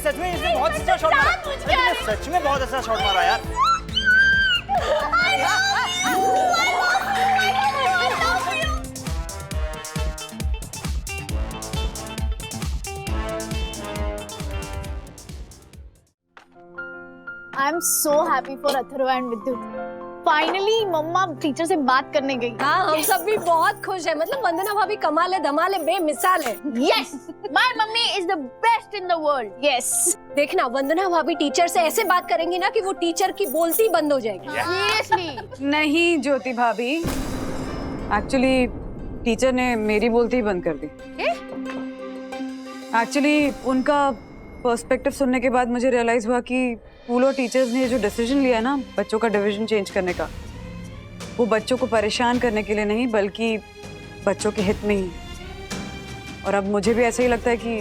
सच में इसने बहुत अच्छा शॉट मारा। इसने सच में बहुत अच्छा शॉट मारा यार। I am so happy for Atharva and विद्युत। फाइनली मम्मा टीचर से बात करने गई। हाँ, हम सब भी बहुत खुश हैं। मतलब वंदना भाभी कमाल है, धमाल है, बेमिसाल है। Yes, my mummy is the best in the world. Yes, देखना वंदना भाभी टीचर से ऐसे बात करेंगी ना कि वो टीचर की बोलती बंद हो जाएगी। सीरियसली। नहीं ज्योति भाभी, एक्चुअली टीचर ने मेरी बोलती ही बंद कर दी। एक्चुअली उनका पर्सपेक्टिव सुनने के बाद मुझे रियलाइज हुआ कि स्कूल और टीचर्स ने जो डिसीजन लिया है ना बच्चों का डिवीजन चेंज करने का, वो बच्चों को परेशान करने के लिए नहीं बल्कि बच्चों के हित में ही। और अब मुझे भी ऐसा ही लगता है कि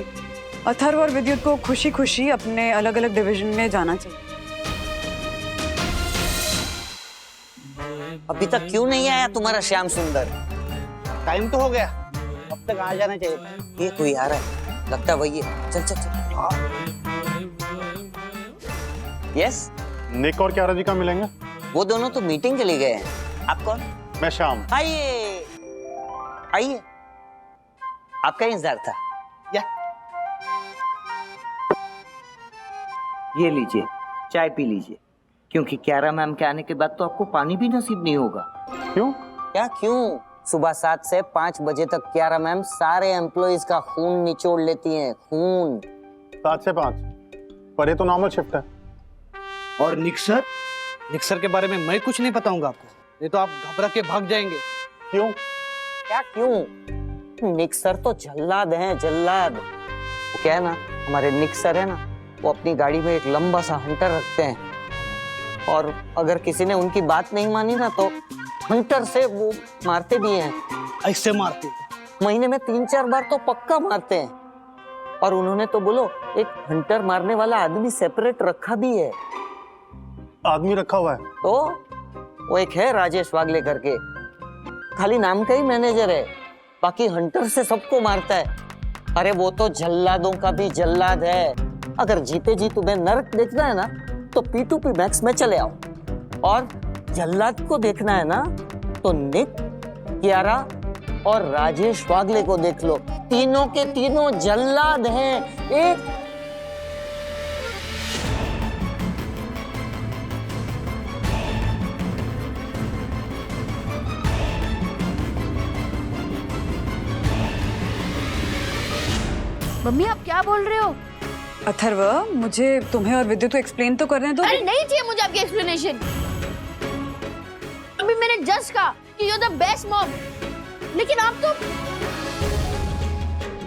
अथर्व और विद्युत को खुशी खुशी अपने अलग अलग डिवीजन में जाना चाहिए। अभी तक क्यों नहीं आया तुम्हारा श्याम सुंदर? टाइम तो हो गया, अब तक आ जाना चाहिए था। ये कोई आ रहा है, लगता वही है। चल चल चल। यस, निक और क्यारा जी कहाँ मिलेंगे? वो दोनों तो मीटिंग के लिए गए हैं। आप कौन? मैं श्याम। आइए आइए, आपका इंतजार था। या ये लीजिए, चाय पी लीजिए, क्योंकि क्यारा मैम के आने के बाद तो आपको पानी भी नसीब नहीं होगा। क्यों? क्या क्यों? सुबह 7 से 5 बजे तक क्यारा मैम सारे एम्प्लॉइज का खून निचोड़ लेती हैं। खून 7 से 5, पर ये तो नॉर्मल शिफ्ट है। और निक्सर? निक्सर के बारे में मैं कुछ नहीं बताऊंगा आपको, नहीं तो आप घबरा के भाग जाएंगे। क्यों? क्या क्यों? निक्सर तो जल्लाद हैं, जल्लाद। वो क्या है ना, हमारे निक्सर है ना, वो अपनी गाड़ी में एक लंबा सा हंटर रखते हैं, और अगर किसी ने उनकी बात नहीं मानी ना तो हंटर से वो मारते भी हैं। ऐसे मारते? महीने में 3-4 बार तो पक्का मारते हैं। और उन्होंने तो बोलो एक हंटर मारने वाला आदमी सेपरेट रखा भी है। आदमी रखा हुआ है? तो वो एक है राजेश वागले करके, खाली नाम का ही मैनेजर है, बाकी हंटर से सबको मारता है। अरे वो तो जल्लादों का भी जल्लाद है। अगर जीते जी तुम्हें नर्क देखना है ना तो P2P मैक्स में चले आओ, और जल्लाद को देखना है ना तो निक, क्यारा और राजेश वागले को देख लो। तीनों के तीनों जल्लाद हैं। एक मम्मी आप क्या बोल रहे हो? अथर्व, मुझे तुम्हें और विद्युत को एक्सप्लेन तो करने दो। अरे नहीं चाहिए मुझे आपकी एक्सप्लेनेशन। अभी मैंने जस्ट कहा कि you are the best mom, लेकिन आप तो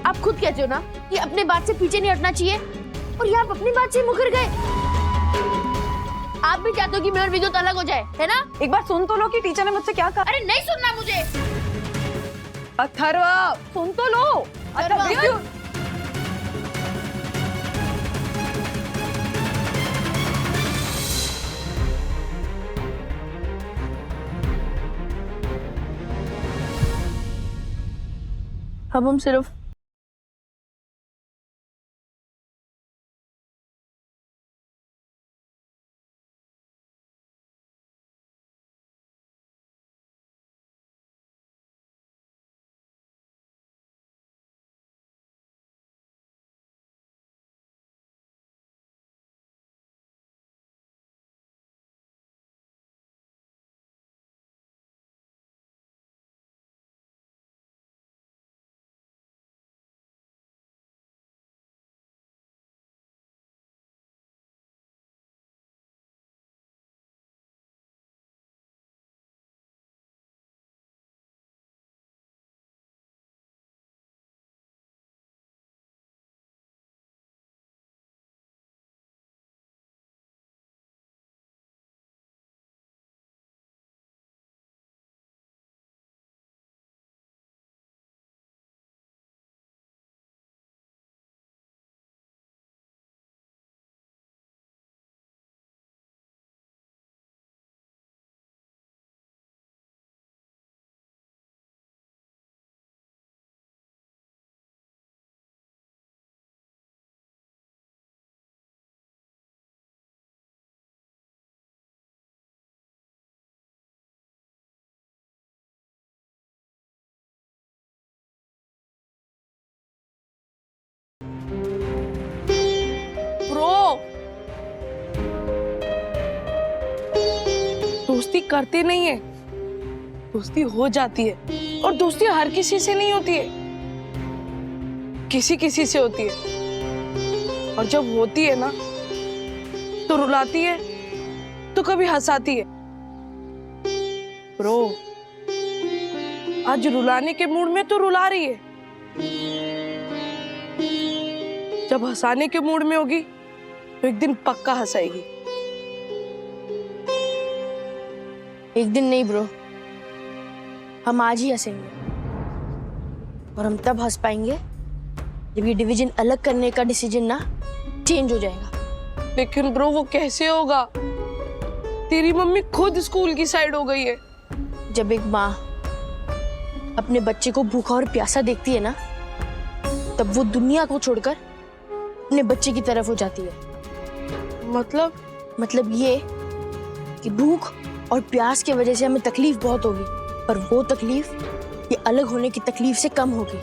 आप खुद कहते हो ना कि अपने बात से पीछे नहीं हटना चाहिए, और ये आप अपनी बात से मुकर गए। आप भी चाहते हो कि मैं और विद्युत अलग हो जाए, है ना? एक बार सुन तो लो कि टीचर ने मुझसे क्या कहा। अरे नहीं सुनना मुझे। अथर्व सुन तो लो। अच्छा विद्युत, अब हम सिर्फ दोस्ती करते नहीं है, दोस्ती हो जाती है। और दोस्ती हर किसी से नहीं होती है, किसी किसी से होती है। और जब होती है ना तो रुलाती है तो कभी हंसाती है। ब्रो, आज रुलाने के मूड में तो रुला रही है, जब हंसाने के मूड में होगी तो एक दिन पक्का हंसाएगी। एक दिन नहीं ब्रो, हम आज ही हंसेंगे। और हम तब हंस पाएंगे जब ये डिवीजन अलग करने का डिसीजन ना चेंज हो जाएगा। लेकिन ब्रो वो कैसे होगा? तेरी मम्मी खुद स्कूल की साइड हो गई है। जब एक माँ अपने बच्चे को भूखा और प्यासा देखती है ना, तब वो दुनिया को छोड़कर अपने बच्चे की तरफ हो जाती है। मतलब ये कि भूख और प्यास की वजह से हमें तकलीफ बहुत होगी, पर वो तकलीफ ये अलग होने की तकलीफ से कम होगी।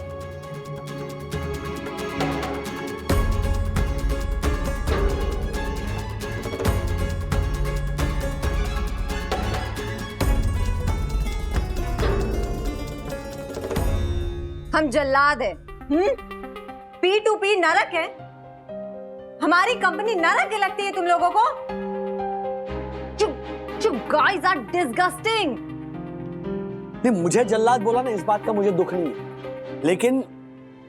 हम जल्लाद है, P2P नरक है। हमारी कंपनी नरक लगती है तुम लोगों को? You guys are disgusting. नहीं, मुझे जल्लाद बोला ना, इस बात का मुझे दुख नहीं है, लेकिन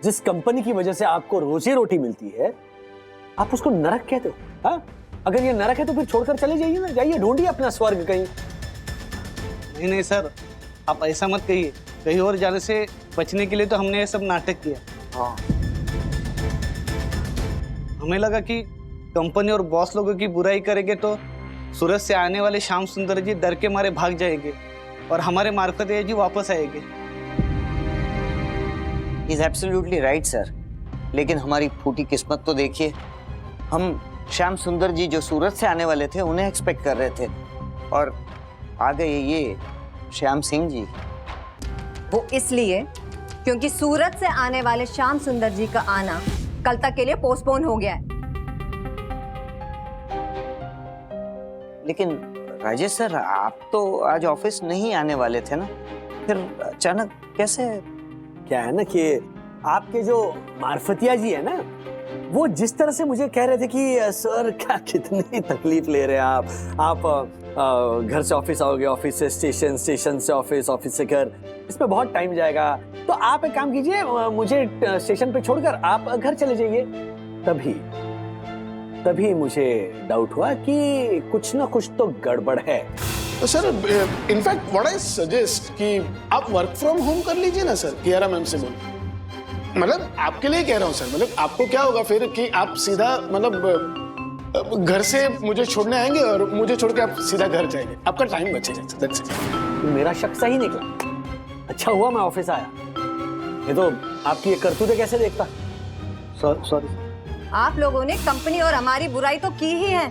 जिस कंपनी की वजह से आपको रोजी रोटी मिलती है, आप उसको नरक कहते हो? हाँ? अगर ये नरक है तो फिर छोड़कर चले जाइए ना, जाइए ढूंढिए अपना स्वर्ग कहीं। नहीं नहीं सर, आप ऐसा मत कहिए। कहीं और जाने से बचने के लिए तो हमने ये सब नाटक किया। हाँ। हमें लगा कि कंपनी और बॉस लोगों की बुराई करेंगे तो सूरत से आने वाले श्याम सुंदर जी डर के मारे भाग जाएंगे और हमारे मार्फत ये जी वापस आएंगे। इज एब्सोल्युटली राइट सर, लेकिन हमारी फूटी किस्मत तो देखिए। हम श्याम सुंदर जी जो सूरत से आने वाले थे उन्हें एक्सपेक्ट कर रहे थे, और आ गए ये श्याम सिंह जी। वो इसलिए क्योंकि सूरत से आने वाले श्याम सुंदर जी का आना कल तक के लिए पोस्टपोन हो गया है। लेकिन राजेश सर, आप तो आज ऑफिस नहीं आने वाले थे ना, फिर अचानक कैसे? क्या है ना कि आपके जो मार्फतिया जी है ना, वो जिस तरह से मुझे कह रहे थे कि सर क्या कितनी तकलीफ ले रहे हैं आप घर से ऑफिस आओगे, ऑफिस से स्टेशन, स्टेशन से ऑफिस, ऑफिस से घर, इसमें बहुत टाइम जाएगा, तो आप एक काम कीजिए, मुझे स्टेशन पे छोड़कर आप घर चले जाइए। तभी मुझे डाउट हुआ कि कुछ ना कुछ तो गड़बड़ है। तो sir, in fact what I suggest कि आप वर्क फ्रॉम होम कर लीजिए ना सर, कियारा मैम से बोल। मतलब आपके लिए कह रहा हूँ सर, मतलब आपको क्या होगा फिर कि आप सीधा मतलब घर से मुझे छोड़ने आएंगे और मुझे छोड़ के आप सीधा घर जाएंगे, आपका टाइम बचेगा। That's it. मेरा शक सही निकला, अच्छा हुआ मैं ऑफिस आया, ये तो आपकी ये करतूतें कैसे देखता। सॉरी। आप लोगों ने कंपनी और हमारी बुराई तो की ही है,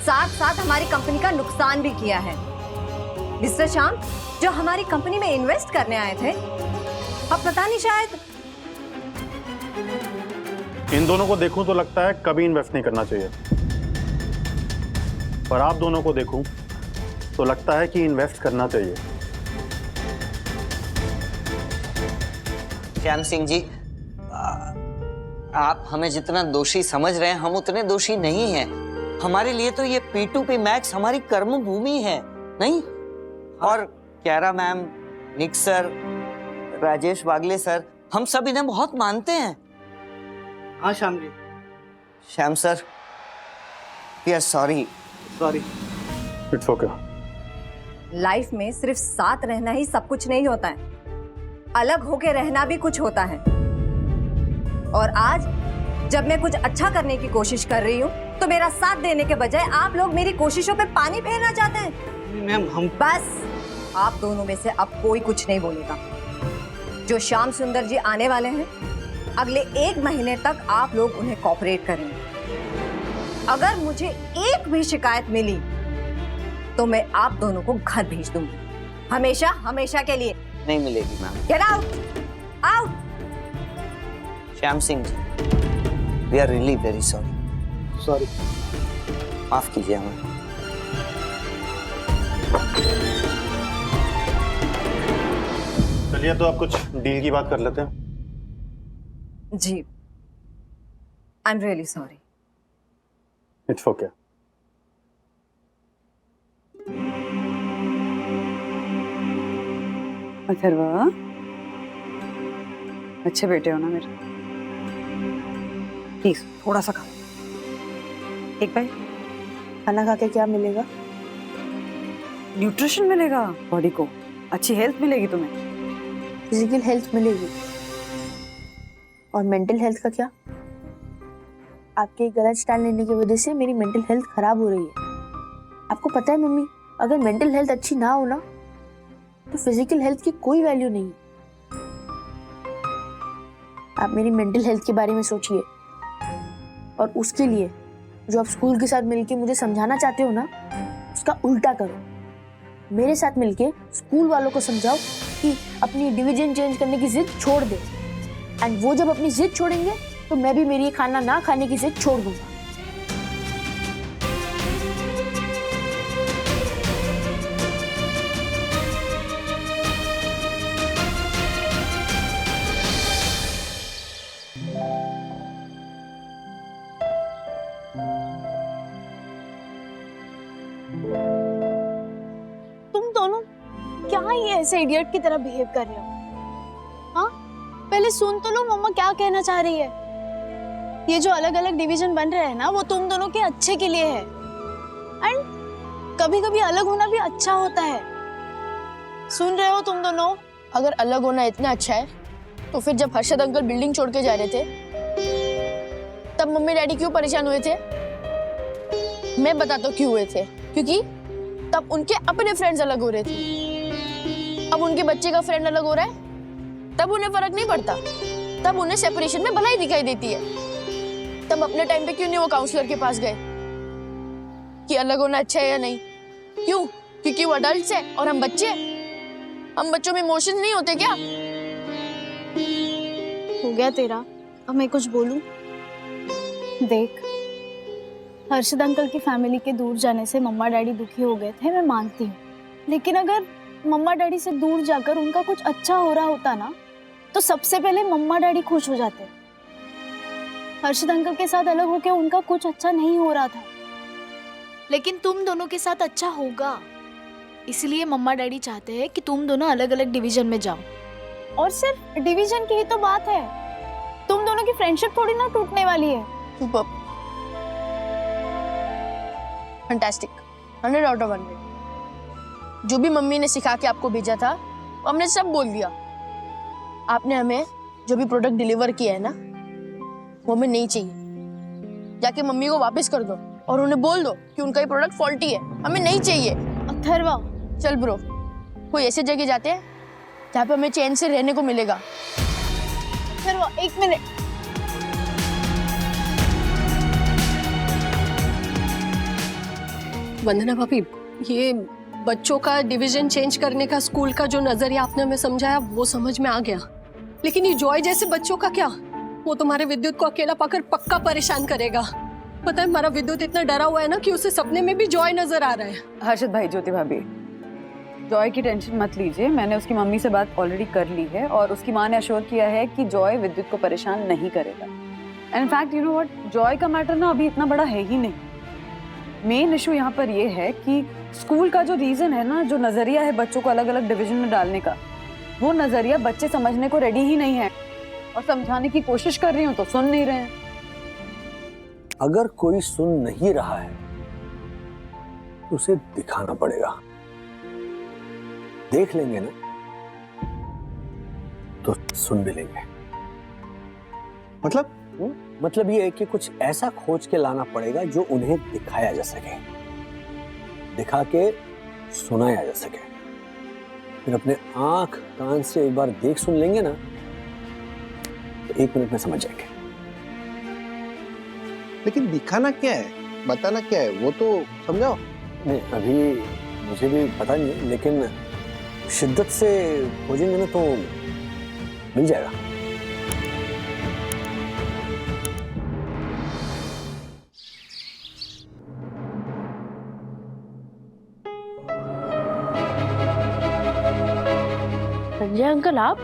साथ साथ हमारी कंपनी का नुकसान भी किया है। मिस्टर श्याम जो हमारी कंपनी में इन्वेस्ट करने आए थे, अब पता नहीं शायद इन दोनों को देखूं तो लगता है कभी इन्वेस्ट नहीं करना चाहिए, पर आप दोनों को देखूं तो लगता है कि इन्वेस्ट करना चाहिए। श्याम सिंह जी, आप हमें जितना दोषी समझ रहे हैं, हम उतने दोषी नहीं हैं। हमारे लिए तो ये P2P मैक्स हमारी कर्म भूमि है, नहीं? और Kiara ma'am, Nick sir, Rajesh Wagle sir, हम सब इन्हें बहुत मानते हैं। हाँ Shyam ji. Shyam sir, we are sorry. It's okay. Life में सिर्फ साथ रहना ही सब कुछ नहीं होता है, अलग होके रहना भी कुछ होता है। और आज जब मैं कुछ अच्छा करने की कोशिश कर रही हूँ, तो मेरा साथ देने के बजाय आप लोग मेरी कोशिशों पे पानी फेरना चाहते हैं। मैम हम बस आप दोनों में से अब कोई कुछ नहीं बोलेगा। जो श्याम सुंदर जी आने वाले हैं, अगले 1 महीने तक आप लोग उन्हें कोऑपरेट करेंगे। अगर मुझे एक भी शिकायत मिली तो मैं आप दोनों को घर भेज दूंगी, हमेशा हमेशा के लिए। नहीं मिलेगी ma'am. Get out, out. Shyam Singh ji, we are really very sorry. Sorry. माफ कीजिए हमें। चलिए तो आप कुछ डील की बात कर लेते हैं। जी, I am really sorry. It's okay. Atharva, अच्छे बेटे हो ना मेरे। प्लीज थोड़ा सा खाओ। एक बार खाना खा के क्या मिलेगा? न्यूट्रिशन मिलेगा बॉडी को, अच्छी हेल्थ मिलेगी तुम्हें। फिजिकल हेल्थ मिलेगी, और मेंटल हेल्थ का क्या? आपके गलत स्टैंड लेने की वजह से मेरी मेंटल हेल्थ खराब हो रही है। आपको पता है मम्मी, अगर मेंटल हेल्थ अच्छी ना हो ना तो फिजिकल हेल्थ की कोई वैल्यू नहीं है। आप मेरी मेंटल हेल्थ के बारे में सोचिए, और उसके लिए जो आप स्कूल के साथ मिलके मुझे समझाना चाहते हो ना, उसका उल्टा करो। मेरे साथ मिलके स्कूल वालों को समझाओ कि अपनी डिवीजन चेंज करने की जिद छोड़ दे, एंड वो जब अपनी जिद छोड़ेंगे तो मैं भी मेरी खाना ना खाने की जिद छोड़ दूंगा। तुम दोनों क्या ये ऐसे इडियट की तरह बिहेव कर रहे हो? हाँ, पहले सुन तो लो मम्मा क्या कहना चाह रही है। ये जो अलग अलग डिवीजन बन रहे हैं ना, वो तुम दोनों के अच्छे के लिए है, एंड कभी कभी अलग होना भी अच्छा होता है। सुन रहे हो तुम दोनों? अगर अलग होना इतना अच्छा है तो फिर जब हर्षद अंकल बिल्डिंग छोड़ के जा रहे थे तब मम्मी डैडी क्यों परेशान हुए थे? मैं बताता हूँ क्यों हुए थे। क्योंकि तब उनके अपने फ्रेंड्स अलग हो रहे थे। अब उनके बच्चे का फ्रेंड अलग हो रहा है, तब उन्हें फर्क नहीं पड़ता, तब उन्हें सेपरेशन में भलाई दिखाई देती है। तब अपने टाइम पे क्यों नहीं वो काउंसलर के पास गए कि अलग होना अच्छा है या नहीं? क्यों? क्योंकि वो अडल्ट्स है और हम बच्चे हैं। हम बच्चों में इमोशंस नहीं होते क्या? हो गया तेरा, अब मैं कुछ बोलूं? देख, हर्षद अंकल की फैमिली के दूर जाने से मम्मा डैडी दुखी हो गए थे, मैं मानती हूँ। लेकिन अगर मम्मा डैडी से दूर जाकर उनका कुछ अच्छा हो रहा होता ना, तो सबसे पहले मम्मा डैडी खुश हो जाते। हर्षद अंकल के साथ अलग होकर उनका कुछ अच्छा नहीं हो रहा था, लेकिन तुम दोनों के साथ अच्छा होगा, इसलिए मम्मा डैडी चाहते हैं कि तुम दोनों अलग अलग डिवीजन में जाओ। और सिर्फ डिवीजन की ही तो बात है, तुम दोनों की फ्रेंडशिप थोड़ी ना टूटने वाली है। Super, fantastic, 100 out of 100। जो भी मम्मी ने सिखा के आपको भेजा था वो हमने सब बोल दिया। आपने हमें जो भी प्रोडक्ट डिलीवर किया है ना, वो हमें नहीं चाहिए। जाके मम्मी को वापस कर दो और उन्हें बोल दो कि उनका ये प्रोडक्ट फॉल्टी है, हमें नहीं चाहिए। अथर्वा, चल ब्रो, कोई ऐसे जगह जाते हैं जहाँ पे हमें चैन से रहने को मिलेगा। अथर्वा, एक मिनट। वंदना भाभी, ये बच्चों का डिवीजन चेंज करने का स्कूल का जो नजरिया आपने हमें समझाया वो समझ में आ गया, लेकिन ये जॉय जैसे बच्चों का क्या? वो तुम्हारे विद्युत को अकेला पाकर पक्का परेशान करेगा। पता है, हमारा विद्युत इतना डरा हुआ है ना कि उसे सपने में भी जॉय नजर आ रहा है। हर्षद भाई, ज्योति भाभी, जॉय की टेंशन मत लीजिए। मैंने उसकी मम्मी से बात ऑलरेडी कर ली है और उसकी माँ ने अश्योर किया है कि जॉय विद्युत को परेशान नहीं करेगा। And in fact you know what, Joy का मैटर ना अभी इतना बड़ा है ही नहीं। मेन इशू यहाँ पर ये है कि स्कूल का जो रीजन है ना, जो नजरिया है बच्चों को अलग अलग डिवीजन में डालने का, वो नजरिया बच्चे समझने को रेडी ही नहीं है, और समझाने की कोशिश कर रही हूँ तो सुन नहीं रहे हैं। अगर कोई सुन नहीं रहा है तो उसे दिखाना पड़ेगा। देख लेंगे ना तो सुन भी लेंगे। मतलब ये है कि कुछ ऐसा खोज के लाना पड़ेगा जो उन्हें दिखाया जा सके, दिखा के सुनाया जा सके। फिर अपने आंख कान से एक बार देख सुन लेंगे ना तो 1 मिनट में समझ जाएंगे। लेकिन दिखाना क्या है, बताना क्या है, वो तो समझाओ। नहीं, अभी मुझे भी पता नहीं है, लेकिन शिद्दत से खोजेंगे ना तो मिल जाएगा। संजय अंकल आप?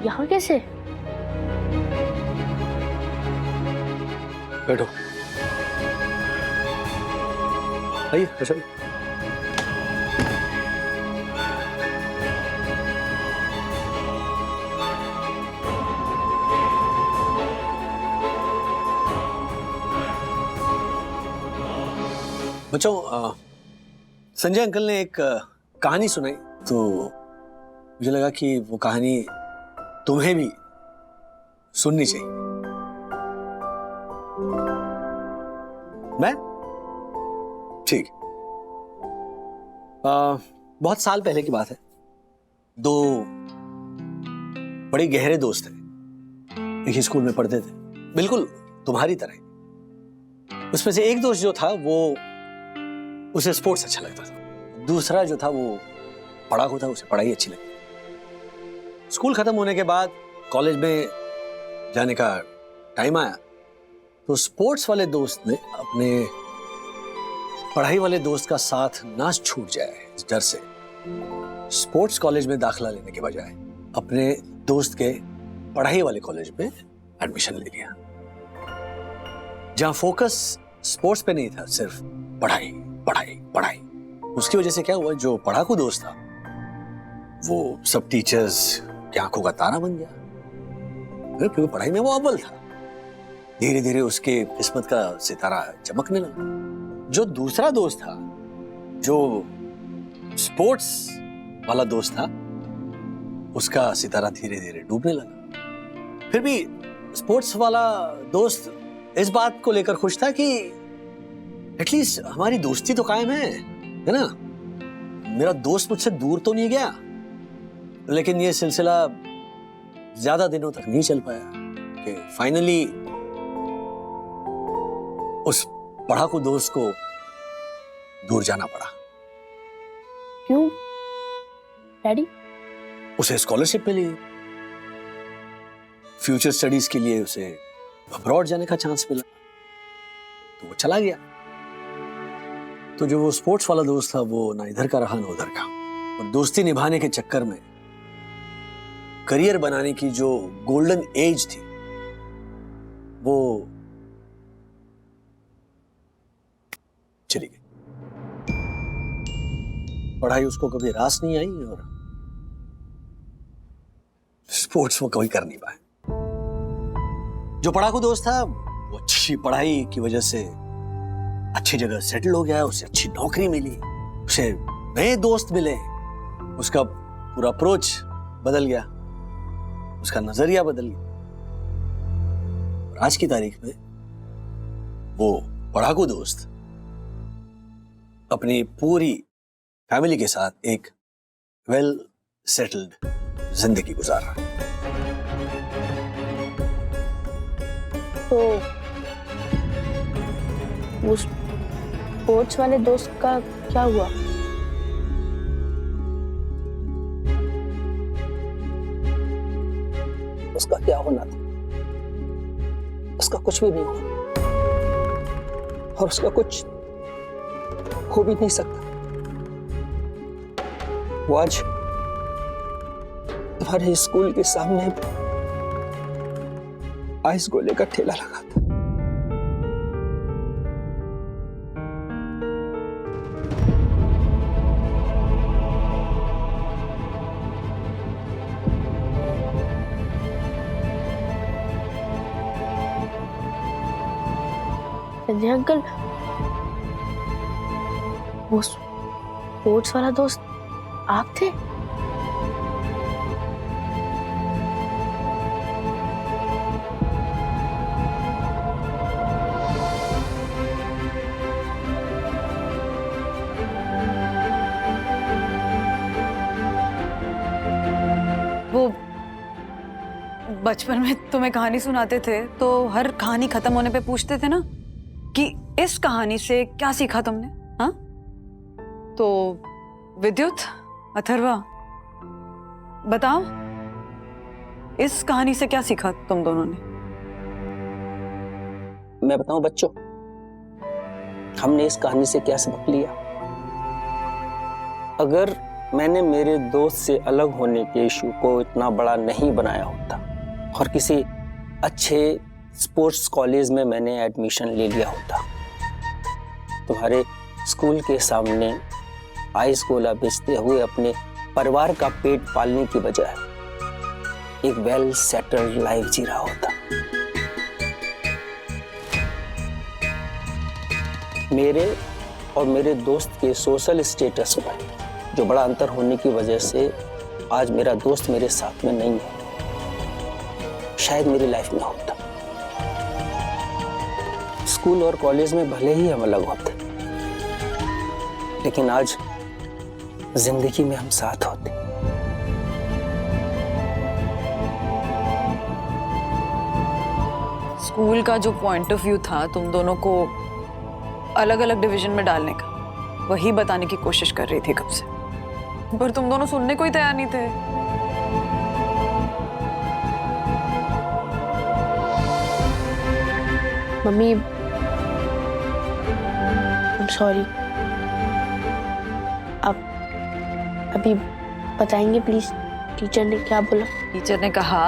यहाँ कैसे? बैठो। आइए हर्षल। बच्चों, संजय अंकल ने एक कहानी सुनाई, तो मुझे लगा कि वो कहानी तुम्हें भी सुननी चाहिए। मैं? ठीक। बहुत साल पहले की बात है। दो बड़े गहरे दोस्त थे, एक ही स्कूल में पढ़ते थे, बिल्कुल तुम्हारी तरह। उसमें से एक दोस्त जो था वो उसे स्पोर्ट्स अच्छा लगता था, दूसरा जो था वो पढ़ाकू था, उसे पढ़ाई अच्छी लगती। स्कूल खत्म होने के बाद कॉलेज में जाने का टाइम आया तो स्पोर्ट्स वाले दोस्त ने अपने पढ़ाई वाले दोस्त का साथ ना छूट जाए इस डर से स्पोर्ट्स कॉलेज में दाखिला लेने के बजाय अपने दोस्त के पढ़ाई वाले कॉलेज में एडमिशन ले लिया, जहां फोकस स्पोर्ट्स पे नहीं था, सिर्फ पढ़ाई पढ़ाई पढ़ाई। उसकी वजह से क्या हुआ, जो पढ़ाकू दोस्त था वो सब टीचर्स की आंखों का तारा बन गया, क्योंकि पढ़ाई में वो अव्वल था। धीरे धीरे उसके किस्मत का सितारा चमकने लगा। जो दूसरा दोस्त था, जो स्पोर्ट्स वाला दोस्त था, उसका सितारा धीरे धीरे डूबने लगा। फिर भी स्पोर्ट्स वाला दोस्त इस बात को लेकर खुश था कि एटलीस्ट हमारी दोस्ती तो कायम है ना, मेरा दोस्त मुझसे दूर तो नहीं गया। लेकिन ये सिलसिला ज्यादा दिनों तक नहीं चल पाया कि फाइनली उस पढ़ाकू दोस्त को दूर जाना पड़ा। क्यों डैडी? उसे स्कॉलरशिप मिली, फ्यूचर स्टडीज के लिए उसे अब्रॉड जाने का चांस मिला, तो वो चला गया। तो जो वो स्पोर्ट्स वाला दोस्त था वो ना इधर का रहा ना उधर का, और दोस्ती निभाने के चक्कर में करियर बनाने की जो गोल्डन एज थी वो चली गई। पढ़ाई उसको कभी रास नहीं आई और स्पोर्ट्स वो कभी कर नहीं पाए। जो पढ़ाकू दोस्त था वो अच्छी पढ़ाई की वजह से अच्छी जगह सेटल हो गया, उसे अच्छी नौकरी मिली, उसे नए दोस्त मिले, उसका पूरा अप्रोच बदल गया, उसका नजरिया बदल गया। और आज की तारीख में वो पढ़ाकू दोस्त अपनी पूरी फैमिली के साथ एक वेल सेटल्ड जिंदगी गुजार रहा है। तो उस स्पोर्ट्स वाले दोस्त का क्या हुआ? उसका क्या होना था, उसका कुछ भी नहीं हुआ और उसका कुछ हो भी नहीं सकता। वो आज तुम्हारे स्कूल के सामने आइस गोले का ठेला लगा था। संजय अंकल, वो स्पोर्ट्स वाला दोस्त आप थे? वो बचपन में तुम्हें कहानी सुनाते थे तो हर कहानी खत्म होने पे पूछते थे ना कि इस कहानी से क्या सीखा तुमने? हाँ, तो विद्युत, अथर्वा, बताओ इस कहानी से क्या सीखा तुम दोनों ने? मैं बताऊं बच्चों, हमने इस कहानी से क्या सबक लिया? अगर मैंने मेरे दोस्त से अलग होने के इशू को इतना बड़ा नहीं बनाया होता और किसी अच्छे स्पोर्ट्स कॉलेज में मैंने एडमिशन ले लिया होता, तुम्हारे स्कूल के सामने आइस गोला बेचते हुए अपने परिवार का पेट पालने की बजाय एक वेल सेटल्ड लाइफ जी रहा होता। मेरे और मेरे दोस्त के सोशल स्टेटस में जो बड़ा अंतर होने की वजह से आज मेरा दोस्त मेरे साथ में नहीं है, शायद मेरी लाइफ में होता। स्कूल और कॉलेज में भले ही हम अलग होते, लेकिन आज जिंदगी में हम साथ होते। स्कूल का जो पॉइंट ऑफ व्यू था तुम दोनों को अलग अलग डिवीजन में डालने का, वही बताने की कोशिश कर रही थी कब से, पर तुम दोनों सुनने को ही तैयार नहीं थे। Mummy, I'm sorry। आप अभी बताएंगे प्लीज, टीचर ने क्या बोला? टीचर ने कहा,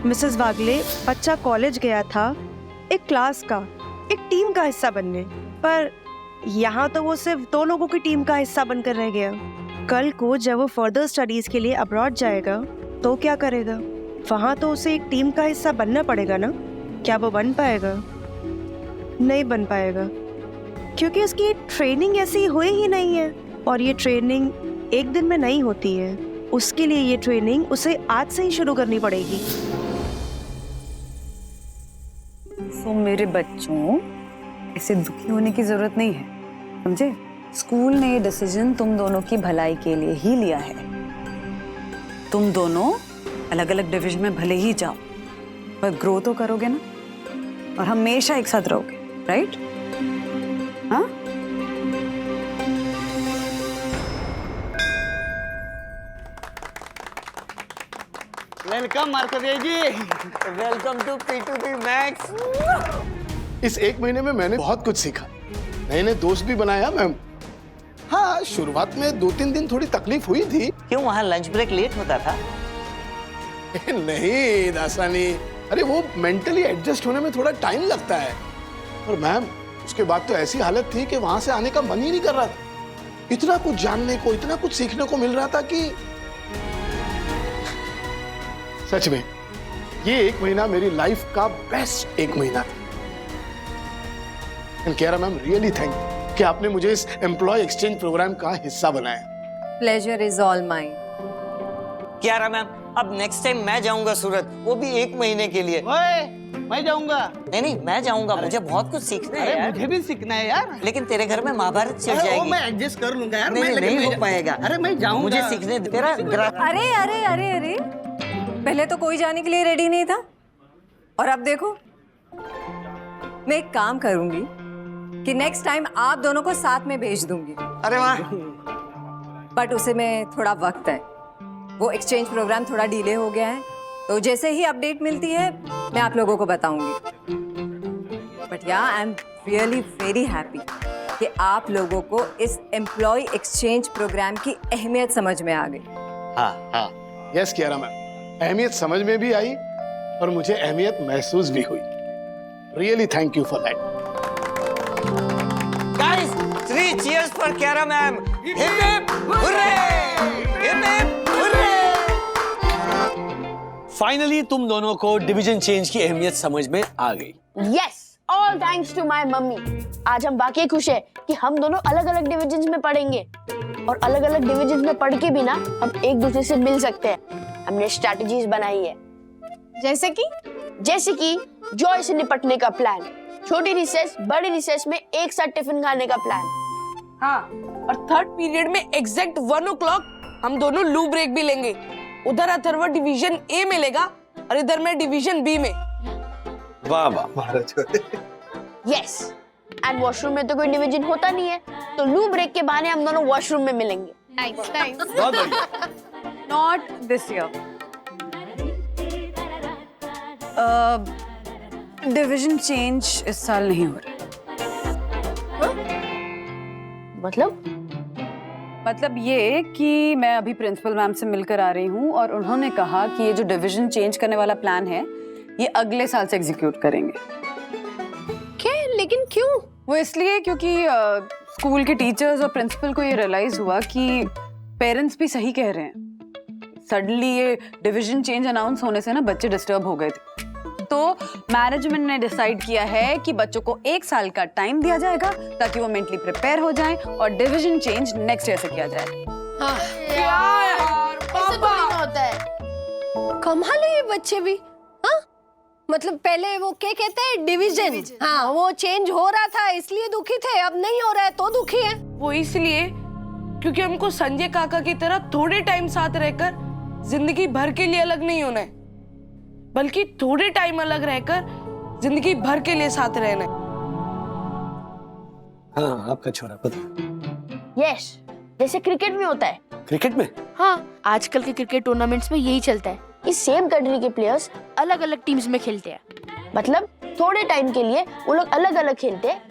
मिसेस वागले, बच्चा कॉलेज गया था एक क्लास का, एक टीम का हिस्सा बनने, पर यहाँ तो वो सिर्फ 2 लोगों की टीम का हिस्सा बनकर रह गया। कल को जब वो फर्दर स्टडीज के लिए अब्रॉड जाएगा तो क्या करेगा? वहाँ तो उसे एक टीम का हिस्सा बनना पड़ेगा ना। क्या वो बन पाएगा? नहीं बन पाएगा, क्योंकि उसकी ट्रेनिंग ऐसी हुई ही नहीं है, और ये ट्रेनिंग एक दिन में नहीं होती है। उसके लिए ये ट्रेनिंग उसे आज से ही शुरू करनी पड़ेगी। तो मेरे बच्चों, इसे दुखी होने की जरूरत नहीं है, समझे? स्कूल ने ये डिसीजन तुम दोनों की भलाई के लिए ही लिया है। तुम दोनों अलग अलग डिवीजन में भले ही जाओ, पर ग्रो तो करोगे ना, और हमेशा एक साथ रहोगे, राइट? हाँ? Welcome Markandey ji. Welcome to P2P max. इस 1 महीने में मैंने बहुत कुछ सीखा, नए नए दोस्त भी बनाया मैम। हाँ, शुरुआत में 2-3 दिन थोड़ी तकलीफ हुई थी। क्यों, वहाँ लंच ब्रेक लेट होता था? नहीं दासानी, अरे वो मेंटली एडजस्ट होने में थोड़ा टाइम लगता है। और मैम, उसके बाद तो ऐसी हालत थी कि वहां से आने का मन ही नहीं कर रहा था। इतना कुछ जानने को, इतना कुछ सीखने को मिल रहा था कि सच में ये 1 महीना मेरी लाइफ का बेस्ट 1 महीना था। And Kiara ma'am, really thank you कि आपने मुझे इस एम्प्लॉय एक्सचेंज प्रोग्राम का हिस्सा बनाया। Pleasure is all mine. Kiara ma'am, अब नेक्स्ट टाइम मैं जाऊंगा सूरत, वो भी 1 महीने के लिए। मैं जाऊंगा। नहीं, मैं जाऊंगा, मुझे बहुत कुछ सीखना है यार। मुझे भी सीखना है यार। लेकिन तेरे घर में महाभारत चल जाएगी। मैं एडजस्ट कर लूंगा यार। नहीं हो पाएगा। अरे मैं जाऊंगा, मुझे सीखने दे। तेरा अरे अरे अरे अरे, पहले तो कोई जाने के लिए रेडी नहीं था, और अब देखो। मैं एक काम करूंगी कि नेक्स्ट टाइम आप दोनों को साथ में भेज दूंगी। अरे वाह। बट उसे में थोड़ा वक्त है, वो एक्सचेंज प्रोग्राम थोड़ा डिले हो गया है, तो जैसे ही अपडेट मिलती है मैं आप लोगों को बताऊंगी। बट या आई एम रियली वेरी हैप्पी कि आप लोगों को इस एम्प्लॉय एक्सचेंज प्रोग्राम की अहमियत समझ में आ गई। हाँ हाँ, यस कियारा मैम, अहमियत समझ में भी आई और मुझे अहमियत महसूस भी हुई। Really thank you for that. Guys, 3 cheers for Kiara ma'am. Hip hip hooray! Hip hip hooray! Finally तुम दोनों को डिवीजन चेंज की अहमियत समझ में आ गई। Yes, all thanks to my mummy. आज हम वाकई खुश हैं कि हम दोनों अलग अलग डिविजन्स में पढ़ेंगे, और अलग अलग डिविजन्स में पढ़ के भी ना हम एक दूसरे से मिल सकते हैं। हमने स्ट्रैटेजीज बनाई है, जैसे कि जॉय से निपटने का प्लान, छोटी रिसेस बड़ी रिसेस में एक साथ टिफिन खाने का प्लान। हाँ, और 3rd पीरियड में एग्जैक्ट 1 o'clock हम दोनों लू ब्रेक भी लेंगे। उधर अथर्व डिवीजन ए में लेगा और इधर मैं डिवीजन बी में। वाह वाह। यस, एंड वॉशरूम में तो कोई डिवीजन होता नहीं है, तो लू ब्रेक के बहाने हम दोनों वॉशरूम में मिलेंगे। बहुत बढ़िया। Not this year. Division change इस साल नहीं हो रहा। मतलब ये कि मैं अभी प्रिंसिपल मैम से मिलकर आ रही हूँ और उन्होंने कहा कि ये जो डिवीजन चेंज करने वाला प्लान है ये अगले साल से एग्जीक्यूट करेंगे। क्या? लेकिन क्यों? वो इसलिए क्योंकि स्कूल के टीचर्स और प्रिंसिपल को ये रियलाइज हुआ कि पेरेंट्स भी सही कह रहे हैं। सडनली ये डिवीजन चेंज अनाउंस होने से ना बच्चे डिस्टर्ब हो गए थे, तो मैनेजमेंट ने डिसाइड किया है कि बच्चों को 1 साल का टाइम दिया जाएगा ताकि वो मेंटली प्रिपेयर हो जाएं और डिवीजन चेंज नेक्स्ट ईयर से किया जाए। होता है। कमाल है ये बच्चे भी। हाँ, मतलब पहले वो क्या कहते हैं, डिवीजन, हाँ वो चेंज हो रहा था इसलिए दुखी थे, अब नहीं हो रहा है तो दुखी है। वो इसलिए क्योंकि हमको संजय काका की तरह थोड़े टाइम साथ रहकर जिंदगी भर के लिए अलग नहीं होना है, बल्कि थोड़े टाइम अलग रहकर जिंदगी भर के लिए साथ रहना है। हाँ, आपका छोरा पता। यस, जैसे क्रिकेट में होता है। क्रिकेट में? हाँ, आजकल के क्रिकेट टूर्नामेंट्स में यही चलता है कि सेम कंट्री के प्लेयर्स अलग अलग टीम्स में खेलते हैं। मतलब थोड़े टाइम के लिए वो लोग अलग अलग खेलते हैं,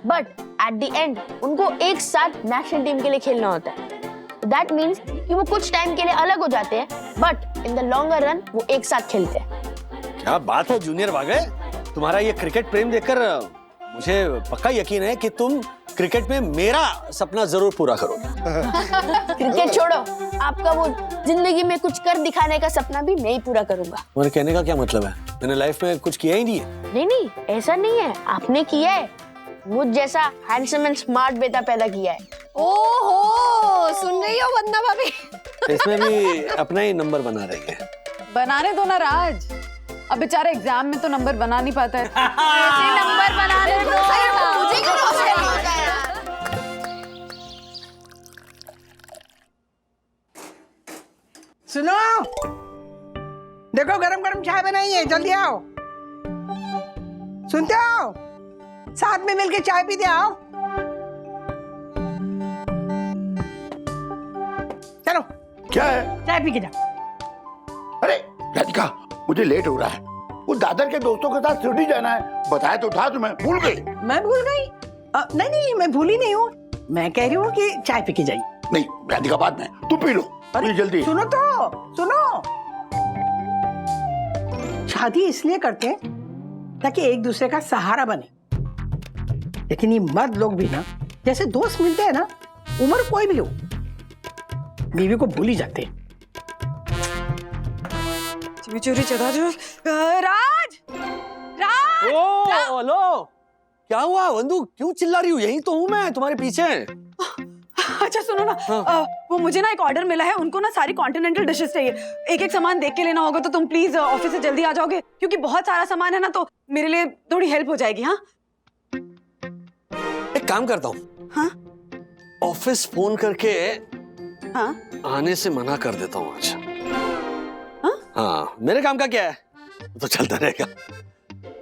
बट एट द एंड उनको एक साथ नेशनल टीम के लिए खेलना होता है। दैट मीन्स कि वो कुछ टाइम के लिए अलग हो जाते हैं, but in the longer run वो एक साथ खेलते हैं। क्या बात है जूनियर वागे, तुम्हारा ये क्रिकेट प्रेम देखकर मुझे पक्का यकीन है कि तुम क्रिकेट में मेरा सपना जरूर पूरा करोगे। क्रिकेट छोड़ो, आपका वो जिंदगी में कुछ कर दिखाने का सपना भी मैं ही पूरा करूंगा। तुम्हारे कहने का क्या मतलब है? मैंने लाइफ में कुछ किया ही नहीं है। नहीं, ऐसा नहीं है, आपने किया है। मुझ जैसा हैंडसम एंड स्मार्ट बेटा पैदा किया है। ओहो, सुन रही हो वंदना भाभी? इसमें भी अपना ही नंबर बना रही है। बनाने दो ना राज, अब बेचारा एग्जाम में तो नंबर बना नहीं पाता है। ऐसे नंबर बनाने दो। मुझे क्यों होता है? सुनो, देखो गरम गरम चाय बनाई है, जल्दी आओ। सुनते हो? साथ में मिलके चाय पीते आओ। चलो। क्या है? चाय पी के जाओ। अरे राधिका, मुझे लेट हो रहा है। वो दादर के दोस्तों के साथ शिरडी जाना है। बताया तो था तुम्हें, भूल गई? मैं भूल गई? नहीं, मैं भूली नहीं हूँ। मैं कह रही हूँ कि चाय पी के जाइए। नहीं राधिका, बाद में तू पी लो। अरे जल्दी सुनो तो, सुनो। शादी इसलिए करते हैं ताकि एक दूसरे का सहारा बने, लेकिन ये मर्द लोग भी ना जैसे दोस्त मिलते हैं ना, उम्र कोई भी हो, बीवी को भूल ही जाते हैं। चोरी चढ़ा जो राज ओ लो, क्या हुआ वंदू, क्यों चिल्ला रही हूँ? यही तो हूँ मैं, तुम्हारे पीछे। अच्छा सुनो ना, वो मुझे ना एक ऑर्डर मिला है, उनको ना सारी कॉन्टिनेंटल डिशेस चाहिए। एक एक सामान देख के लेना होगा, तो तुम प्लीज ऑफिस से जल्दी आ जाओगे, क्योंकि बहुत सारा सामान है ना, तो मेरे लिए थोड़ी हेल्प हो जाएगी। हाँ, एक काम करता हूँ, हाँ? ऑफिस फोन करके आने से मना कर देता हूँ आज। हाँ, मेरे काम का क्या है, तो चलता रहेगा।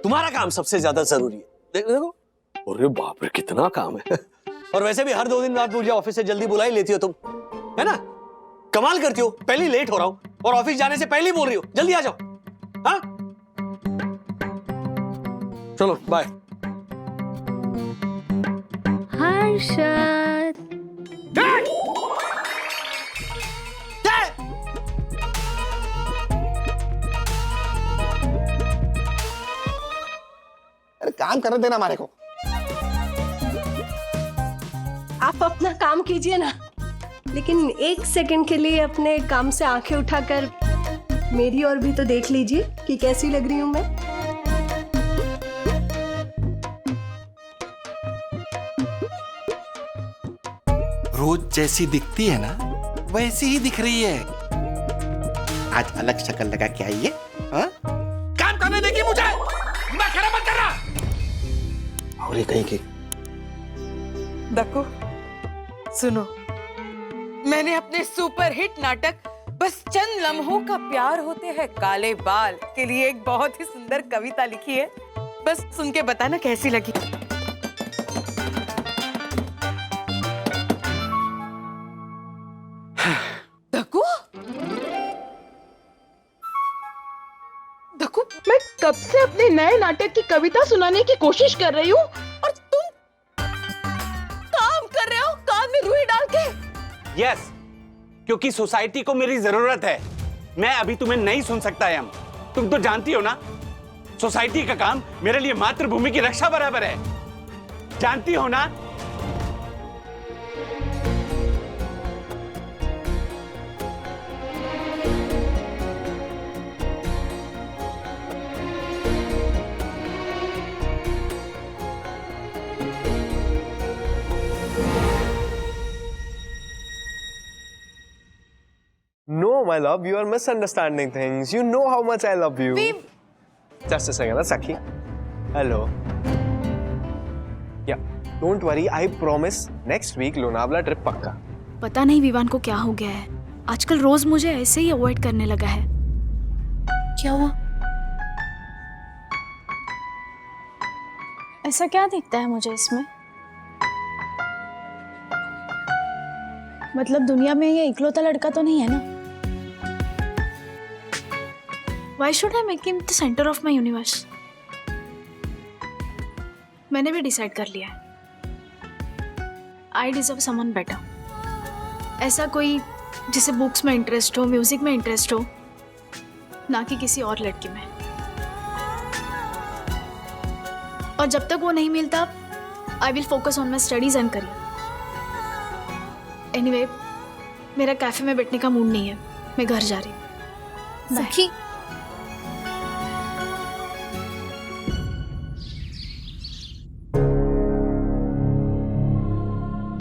तुम्हारा काम सबसे ज्यादा जरूरी है। देखो, अरे बाप रे, कितना काम है। और वैसे भी हर 2 दिन बाद मुझे ऑफिस से जल्दी बुला ही लेती हो तुम, है ना? कमाल करती हो, पहले ही लेट हो रहा हूँ और ऑफिस जाने से पहले ही बोल रही हो जल्दी आ जाओ। हाँ, चलो बाय। हर्षद, अरे काम करने देना हमारे को। आप अपना काम कीजिए ना, लेकिन 1 सेकंड के लिए अपने काम से आंखें उठाकर मेरी ओर भी तो देख लीजिए कि कैसी लग रही हूं मैं। रोज जैसी दिखती है ना, वैसी ही दिख रही है। आज अलग शक्ल लगा के आई है। हाँ? काम करने देगी मुझे, मैं खड़ा मत कर रहा। और ये कहीं की देखो, सुनो, मैंने अपने सुपरहिट नाटक बस चंद लम्हों का प्यार होते हैं काले बाल के लिए एक बहुत ही सुंदर कविता लिखी है। बस सुन के बताना कैसी लगी। देखो, मैं कब से अपने नए नाटक की कविता सुनाने की कोशिश कर रही हूँ और तुम काम कर रहे हो कान में रुई डाल के। यस, क्योंकि सोसाइटी को मेरी जरूरत है। मैं अभी तुम्हें नहीं सुन सकता एम। तुम तो जानती हो ना, सोसाइटी का काम मेरे लिए मातृभूमि की रक्षा बराबर है। जानती हो ना? No, my love, you are misunderstanding things. You know how much I love you. Just a second, that's Sakhi. Hello. Yeah, don't worry. I promise next week Lonavala trip पक्का. पता नहीं विवान को क्या हो गया है, आजकल रोज मुझे ऐसे ही अवॉइड करने लगा है। क्या हुआ? ऐसा क्या दिखता है मुझे इसमें? मतलब दुनिया में ये इकलौता लड़का तो नहीं है ना? Why should I make him the center of my universe? मैंने भी डिसाइड कर लिया है। I deserve someone better. ऐसा कोई जिसे बुक्स में इंटरेस्ट हो, म्यूजिक में इंटरेस्ट हो, ना कि किसी और लड़की में। और जब तक वो नहीं मिलता, I will focus on my studies and career. Anyway, मेरा कैफे में बैठने का मूड नहीं है, मैं घर जा रही हूँ। सखी,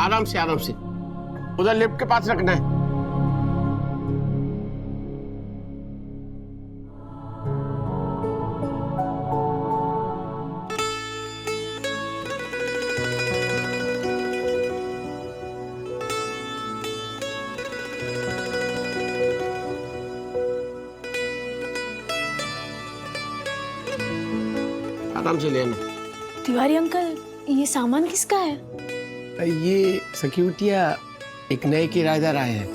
आराम से उधर लिफ्ट के पास रखना है। आराम से लेना। तिवारी अंकल, ये सामान किसका है? ये सिक्योरिटिया एक नए किराएदार आए हैं।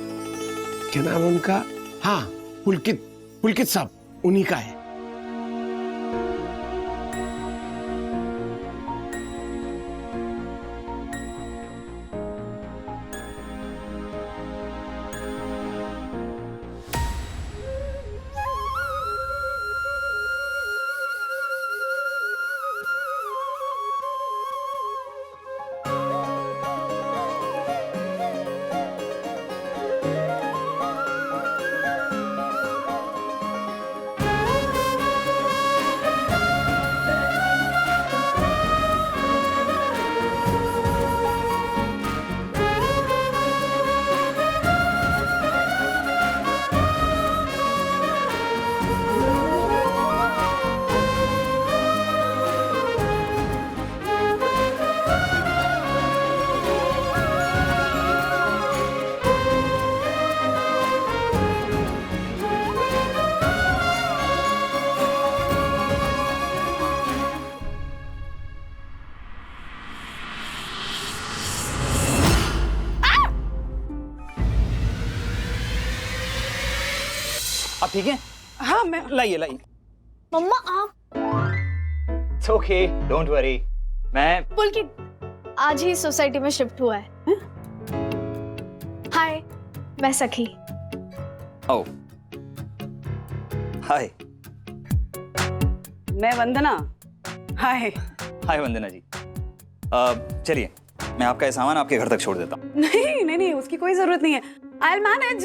क्या नाम है उनका? हाँ, पुलकित साहब, उन्हीं का है। आप ठीक है? हाँ, मैं लाइए। मम्मा आप? It's okay, don't worry. मैं पुलकित आज ही सोसाइटी में शिफ्ट हुआ है। हाय, मैं सखी। ओह, हाय। मैं वंदना। हाय। हाय वंदना जी। चलिए, मैं आपका ये सामान आपके घर तक छोड़ देता हूँ। नहीं, उसकी कोई जरूरत नहीं है। I'll manage.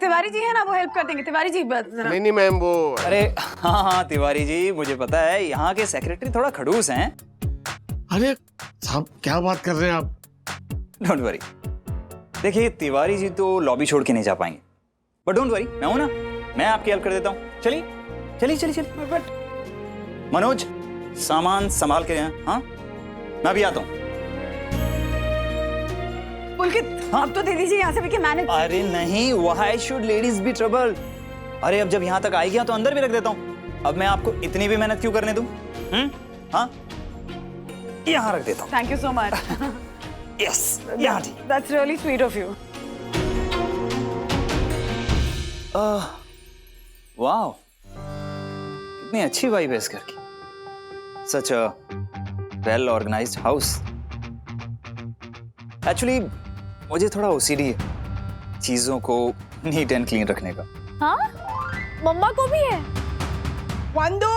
तिवारी जी है ना, वो हेल्प कर देंगे। तिवारी जी नहीं मैम, वो अरे हाँ तिवारी जी, मुझे पता है यहाँ के सेक्रेटरी थोड़ा खड़ूस हैं। अरे साहब, क्या बात कर रहे हैं आप? Don't worry. देखिए, तिवारी जी तो लॉबी छोड़ के नहीं जा पाएंगे, बट डोंट वरी, मैं हूं ना, मैं आपकी हेल्प कर देता हूँ। चलिए। मनोज, सामान संभाल के, हाँ, मैं भी आता हूँ। पुलकित, हाँ? अब तो दे दीजिए यहाँ से भी मैनेज। अरे नहीं, why should ladies be trouble? अरे अब जब यहाँ तक आई गया तो अंदर भी रख देता हूँ। अब मैं आपको इतनी भी मेहनत क्यों करने दूं? हाँ, यहाँ रख देता हूँ। Thank you so much. Yes, यहाँ ठीक। That's really sweet of you. Wow, कितनी अच्छी वाइब है इस घर की। Such a well organised house. Actually मुझे थोड़ा ओसीडी है चीजों को नीट एंड क्लीन रखने का। हाँ, मम्मा को भी है। वंदू,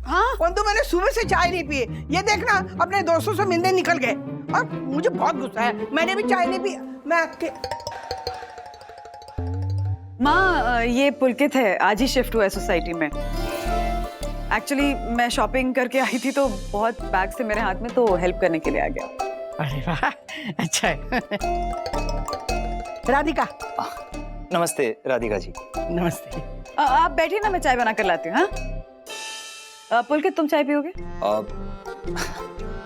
हाँ वंदू, मैंने सुबह से चाय नहीं पी। ये देखना, अपने दोस्तों से मिलने निकल गए और मुझे बहुत गुस्सा है। मैंने भी चाय नहीं पी। मैं माँ, ये पुलकित है, आज ही शिफ्ट हुआ है सोसाइटी में। एक्चुअली मैं शॉपिंग करके आई थी तो बहुत बैग से मेरे हाथ में, तो हेल्प करने के लिए आ गया। अरे वाह, अच्छा है। राधिका। नमस्ते राधिका जी। नमस्ते। आप बैठिए ना, मैं चाय बना कर लाती हूँ। हाँ पुलकित, तुम चाय पियोगे?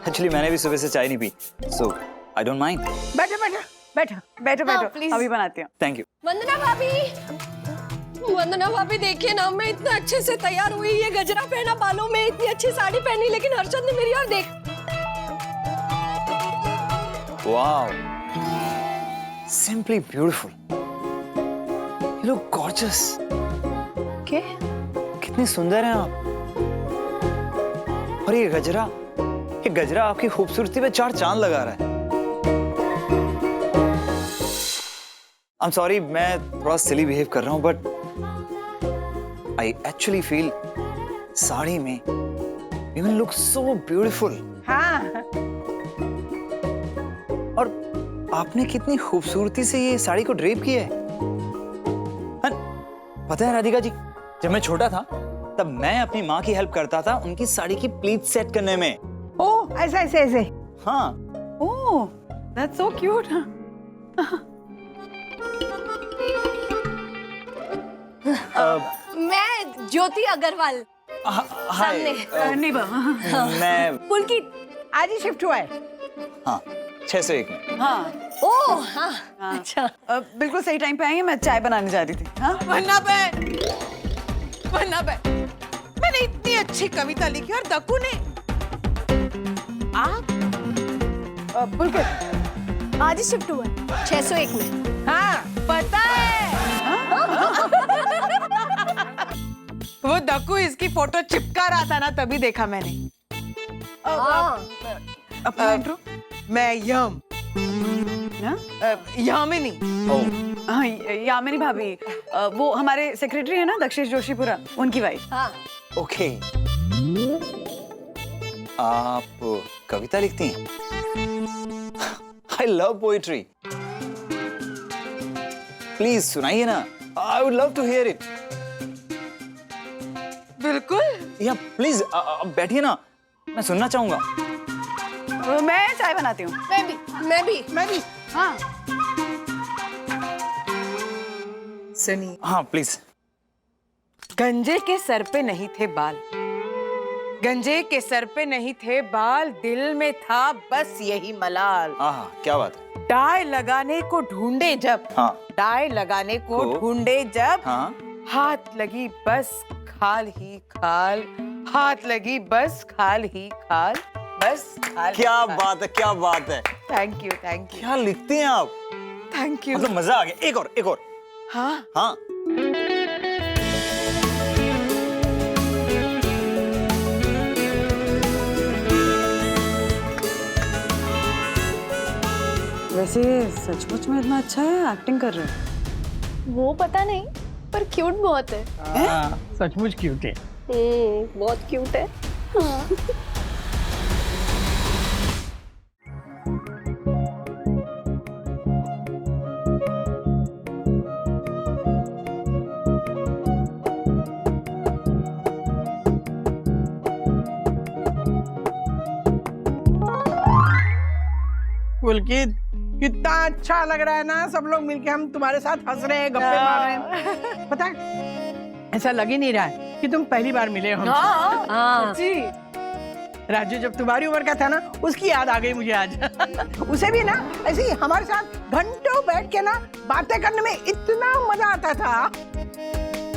एक्चुअली मैंने भी सुबह से चाय नहीं P, so I don't mind. बैठो बैठो बैठो बैठो बैठो, अभी बनाती हूँ। Thank you. वंदना भाभी, वंदना भाभी देखिए ना, मैं इतना अच्छे से तैयार हुई, ये गजरा पहना, बालों में इतनी अच्छी साड़ी पहनी, लेकिन हर्षद ने मेरी ओर देख। Wow, simply beautiful, you look gorgeous. क्या? कितनी सुंदर हैं आप। और ये गजरा आपकी खूबसूरती पे 4 चांद लगा रहा है। आई एम सॉरी, मैं थोड़ा सिली बिहेव कर रहा हूं, but I actually feel sari में यू लुक सो ब्यूटीफुल। हाँ। और आपने कितनी खूबसूरती से ये साड़ी को ड्रेप किया है। पता है राधिका जी, जब मैं छोटा था तब मैं अपनी माँ की हेल्प करता था उनकी साड़ी की प्लीट सेट करने में। ओह, ऐसे ऐसे ऐसे। हाँ। ओह, दैट्स सो क्यूट। मैं ज्योति अग्रवाल। सामने। मैं पुलकित आज ही शिफ्ट हुआ है। हाँ, 601 में। हाँ। ओह हाँ, अच्छा। बिल्कुल सही टाइम पे आई हैं, मैं चाय बनाने जा रही थी। हाँ? वन्ना बहन, मैंने इतनी अच्छी कविता लिखी और दक्कू ने। आप पुलकित आज ही शिफ्ट हुआ है 601 में। हाँ पता है। वो दक्कू इसकी फोटो चिपका रहा था ना, तभी देखा मैंने। अपना इंट्रो। मैं यामिनी। हाँ, यामिनी भाभी, वो हमारे सेक्रेटरी है ना, दक्षेश जोशीपुरा, उनकी वाइफ। हाँ। ओके। आप कविता लिखती हैं? I love poetry. प्लीज सुनाइए ना, I would love to hear it. बिल्कुल। या प्लीज बैठिए ना, मैं सुनना चाहूंगा। मैं चाय बनाती हूँ। मैं भी। हाँ। सुनिए। हाँ प्लीज। गंजे के सर पे नहीं थे बाल, गंजे के सर पे नहीं थे बाल, दिल में था बस यही मलाल। हाँ, क्या बात है। डाई लगाने को ढूंढे जब, हाँ। डाई लगाने को ढूंढे जब, हाँ। हाथ लगी बस खाल ही खाल, हाथ लगी बस खाल ही खाल, बस खाल। क्या बात है, क्या बात है। Thank you. क्या लिखते हैं आप। Thank you. मतलब मजा आ गया। एक और। हाँ। हाँ। वैसे सचमुच में इतना अच्छा है, एक्टिंग कर रहे हैं। वो पता नहीं, पर क्यूट बहुत है। सचमुच क्यूट है। बहुत क्यूट है। हाँ। पुलकित, कितना अच्छा लग रहा है ना, सब लोग मिलके हम तुम्हारे साथ हंस रहे हैं, गप्पे मार रहे हैं। पता है, ऐसा लग ही नहीं रहा है कि तुम पहली बार मिले हो। जी। राजू जब तुम्हारी उम्र का था ना, उसकी याद आ गई मुझे आज। उसे भी ना ऐसे ही हमारे साथ घंटों बैठ के ना बातें करने में इतना मजा आता था।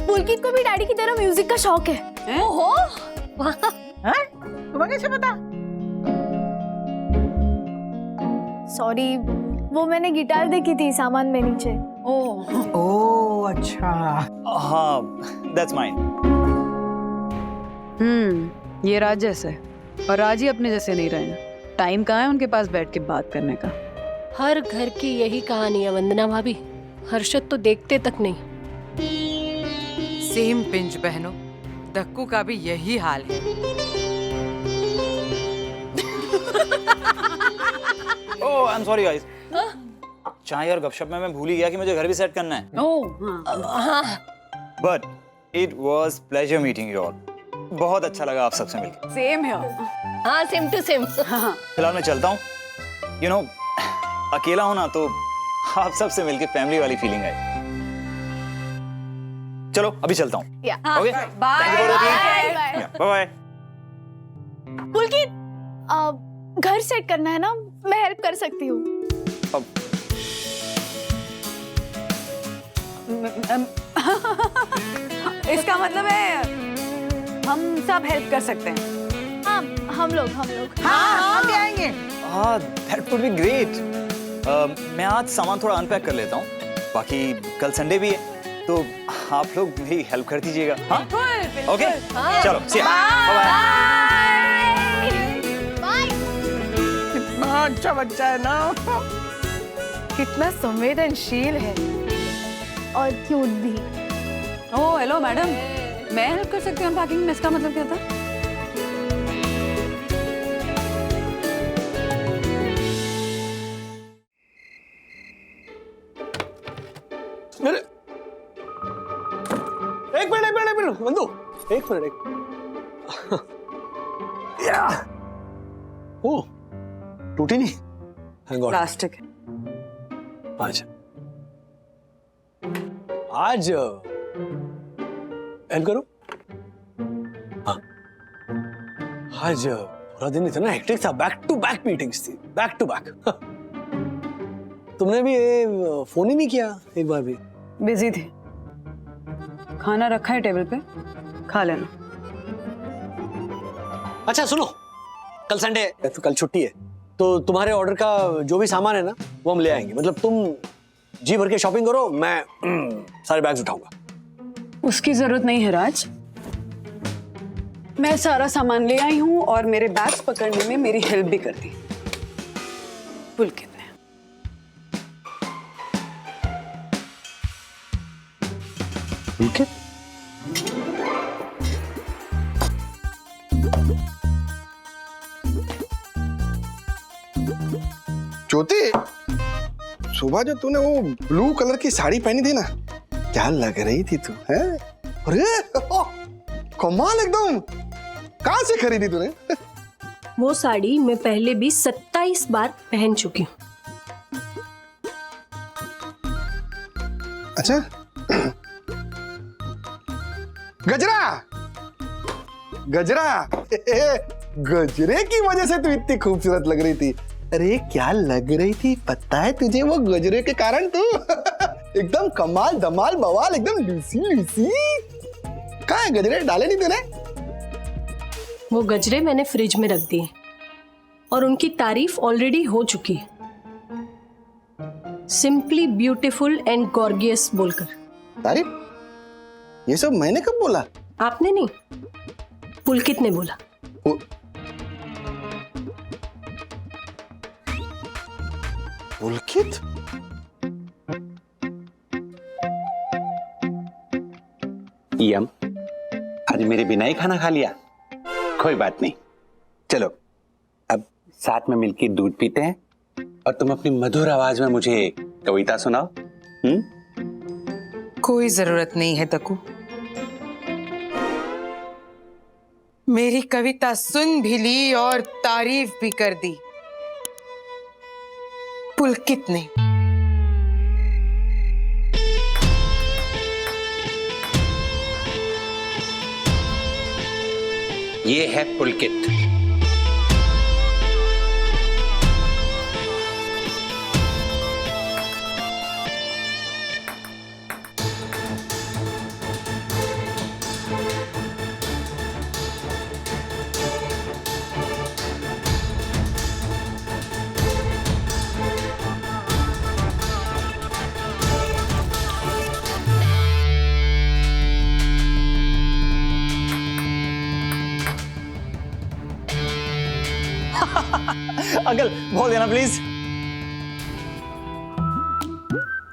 पुलकित को भी डैडी की तरह म्यूजिक का शौक है। ओहो, तुम्हें कैसे पता? सॉरी, वो मैंने गिटार देखी थी सामान में नीचे। ओह अच्छा। हाँ, दैट्स माइन। ये राज जैसे है और राज ही अपने जैसे नहीं रहे। टाइम कहाँ है उनके पास बैठ के बात करने का। हर घर की यही कहानी है वंदना भाभी, हर्षद तो देखते तक नहीं। सेम पिंच बहनों, दक्कू का भी यही हाल है। ओह आई एम सॉरी गाइस, चाय और गपशप में मैं भूल ही गया कि मुझे घर भी सेट करना है। हाँ। But it was pleasure meeting you all. बहुत अच्छा लगा आप सबसे मिलकर। सेम है। हाँ सेम टू सेम। फिलहाल मैं चलता हूँ। यू नो अकेला हूं ना तो आप सबसे मिलकर फैमिली वाली फीलिंग आई। चलो अभी चलता हूँ। Okay bye bye. पुलकित, घर सेट करना है ना, मैं हेल्प कर सकती हूँ। इसका मतलब है हम सब हेल्प कर सकते हैं। हाँ हम लोग हाँ हम भी आएंगे। हाँ दैट वुड बी ग्रेट। मैं आज सामान थोड़ा अनपैक कर लेता हूँ, बाकी कल संडे भी है तो आप लोग मेरी हेल्प कर दीजिएगा। हाँ ओके चलो सी बाय। कितना अच्छा बच्चा है ना, कितना संवेदनशील है और क्यूट भी। ओह हेलो मैडम, मैं हेल्प कर सकती हूँ अनपैकिंग में, इसका मतलब क्या था? मेरे एक मिनट बंधु, एक मिनट। या ओ टूटी नहीं, थैंक गॉड। प्लास्टिक है। आज हेल्प करो। हाँ आज पूरा दिन इतना हेक्टिक था, बैक टू बैक मीटिंग्स थी, बैक टू बैक। तुमने भी फोन ही नहीं किया एक बार भी। बिजी थी। खाना रखा है टेबल पे, खा लेना। अच्छा सुनो, कल संडे है तो कल छुट्टी है, तो तुम्हारे ऑर्डर का जो भी सामान है ना वो हम ले आएंगे। मतलब तुम जी भर के शॉपिंग करो, मैं सारे बैग्स उठाऊंगा। उसकी जरूरत नहीं है राज, मैं सारा सामान ले आई हूँ और मेरे बैग्स पकड़ने में मेरी हेल्प भी कर दी पुलकित ने। पुलकित? ज्योति, सुबह जो तूने वो ब्लू कलर की साड़ी पहनी थी ना, क्या लग रही थी तू, है? अरे कमाल एकदम। कहाँ से खरीदी तूने? वो साड़ी मैं पहले भी 27 बार पहन चुकी हूँ। अच्छा गजरा, गजरा गजरे की वजह से तू इतनी खूबसूरत लग रही थी। अरे क्या लग रही थी पता है तुझे? वो गजरे के कारण तू एकदम कमाल धमाल बवाल, एकदम लूसी लूसी। कहाँ है गजरे? डाले नहीं तूने? वो गजरे मैंने फ्रिज में रख दिए और उनकी तारीफ ऑलरेडी हो चुकी है, सिंपली ब्यूटीफुल एंड गॉर्जियस बोलकर। तारीफ? ये सब मैंने कब बोला? आपने नहीं, पुलकित ने बोला। पुलकित? यम, आज मेरे बिना ही खाना खा लिया। कोई बात नहीं, चलो अब साथ में मिलकर दूध पीते हैं और तुम अपनी मधुर आवाज में मुझे कविता सुनाओ। कोई जरूरत नहीं है तकू, मेरी कविता सुन भी ली और तारीफ भी कर दी पुलकित ने। ये है पुलकित। अंकल बोल देना प्लीज।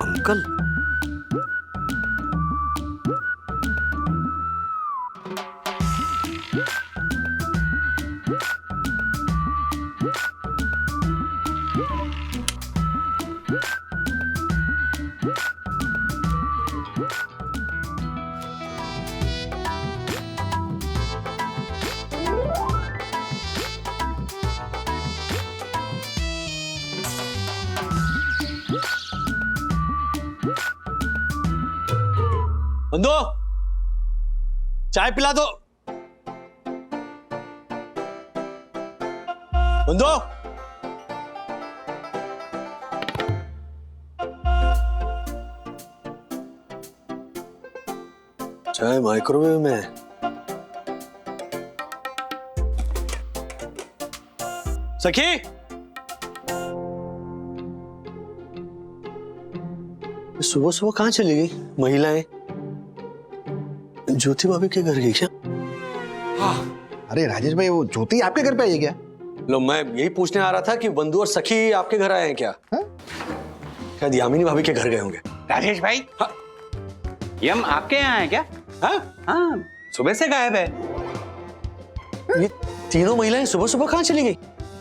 अंकल बंदो चाय पिला दो। बंदो चाय माइक्रोवेव में। सखी सुबह सुबह कहाँ चली गई महिलाएं? ज्योति भाभी के घर गई क्या? अरे राजेश भाई, वो ज्योति आपके घर पे आई है क्या? लो, मैं यही पूछने आ रहा था कि बंधु और सखी आपके घर आए हैं क्या? शायद यामिनी भाभी के घर गए होंगे। राजेश भाई, यम आपके यहाँ है क्या? हाँ, सुबह से गायब है। ये तीनों महिलाएं सुबह सुबह कहाँ चली गई?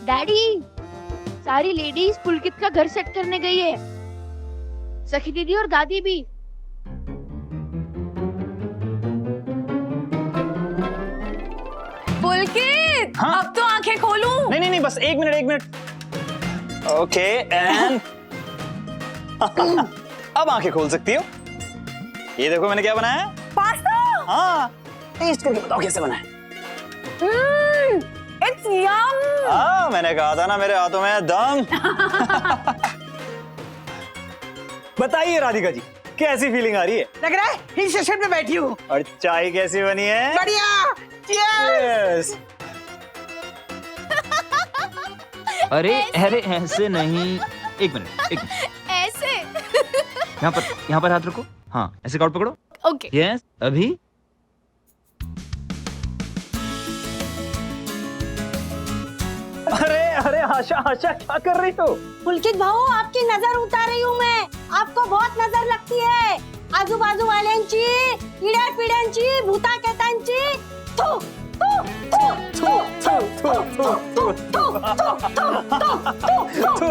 डैडी, सारी लेडीज पुलकित का घर सेट करने गई है, सखी दीदी और दादी भी। पुलकित, हाँ? अब तो आंखें खोलूं। नहीं नहीं नहीं, बस एक मिनट। ओके एंड अब आंखें खोल सकती हो। ये देखो मैंने क्या बनाया है। पास्ता। हाँ, टेस्ट करके बताओ कैसे बना है। इट्स यम। हाँ, मैंने कहा था ना मेरे हाथों में दम। बताइए राधिका जी, कैसी फीलिंग आ रही है? लग रहा है हिल स्टेशन पे बैठी हूँ। और चाय कैसी बनी है? बढ़िया। Cheers! अरे अरे ऐसे नहीं, एक मिनट। ऐसे यहाँ पर हाथ रखो। हाँ, ऐसे कार्ड पकड़ो। ओके। यस, अभी। अरे अरे आशा आशा, क्या कर रही हो? पुलकित भाऊ, आपकी नजर उतार रही हूँ मैं। आपको बहुत नजर लगती है आजूबाजू वाल्यांची, इड्या पिड्यांची, भूता केतांची। थू थू थू थू थू थू थू थू थू।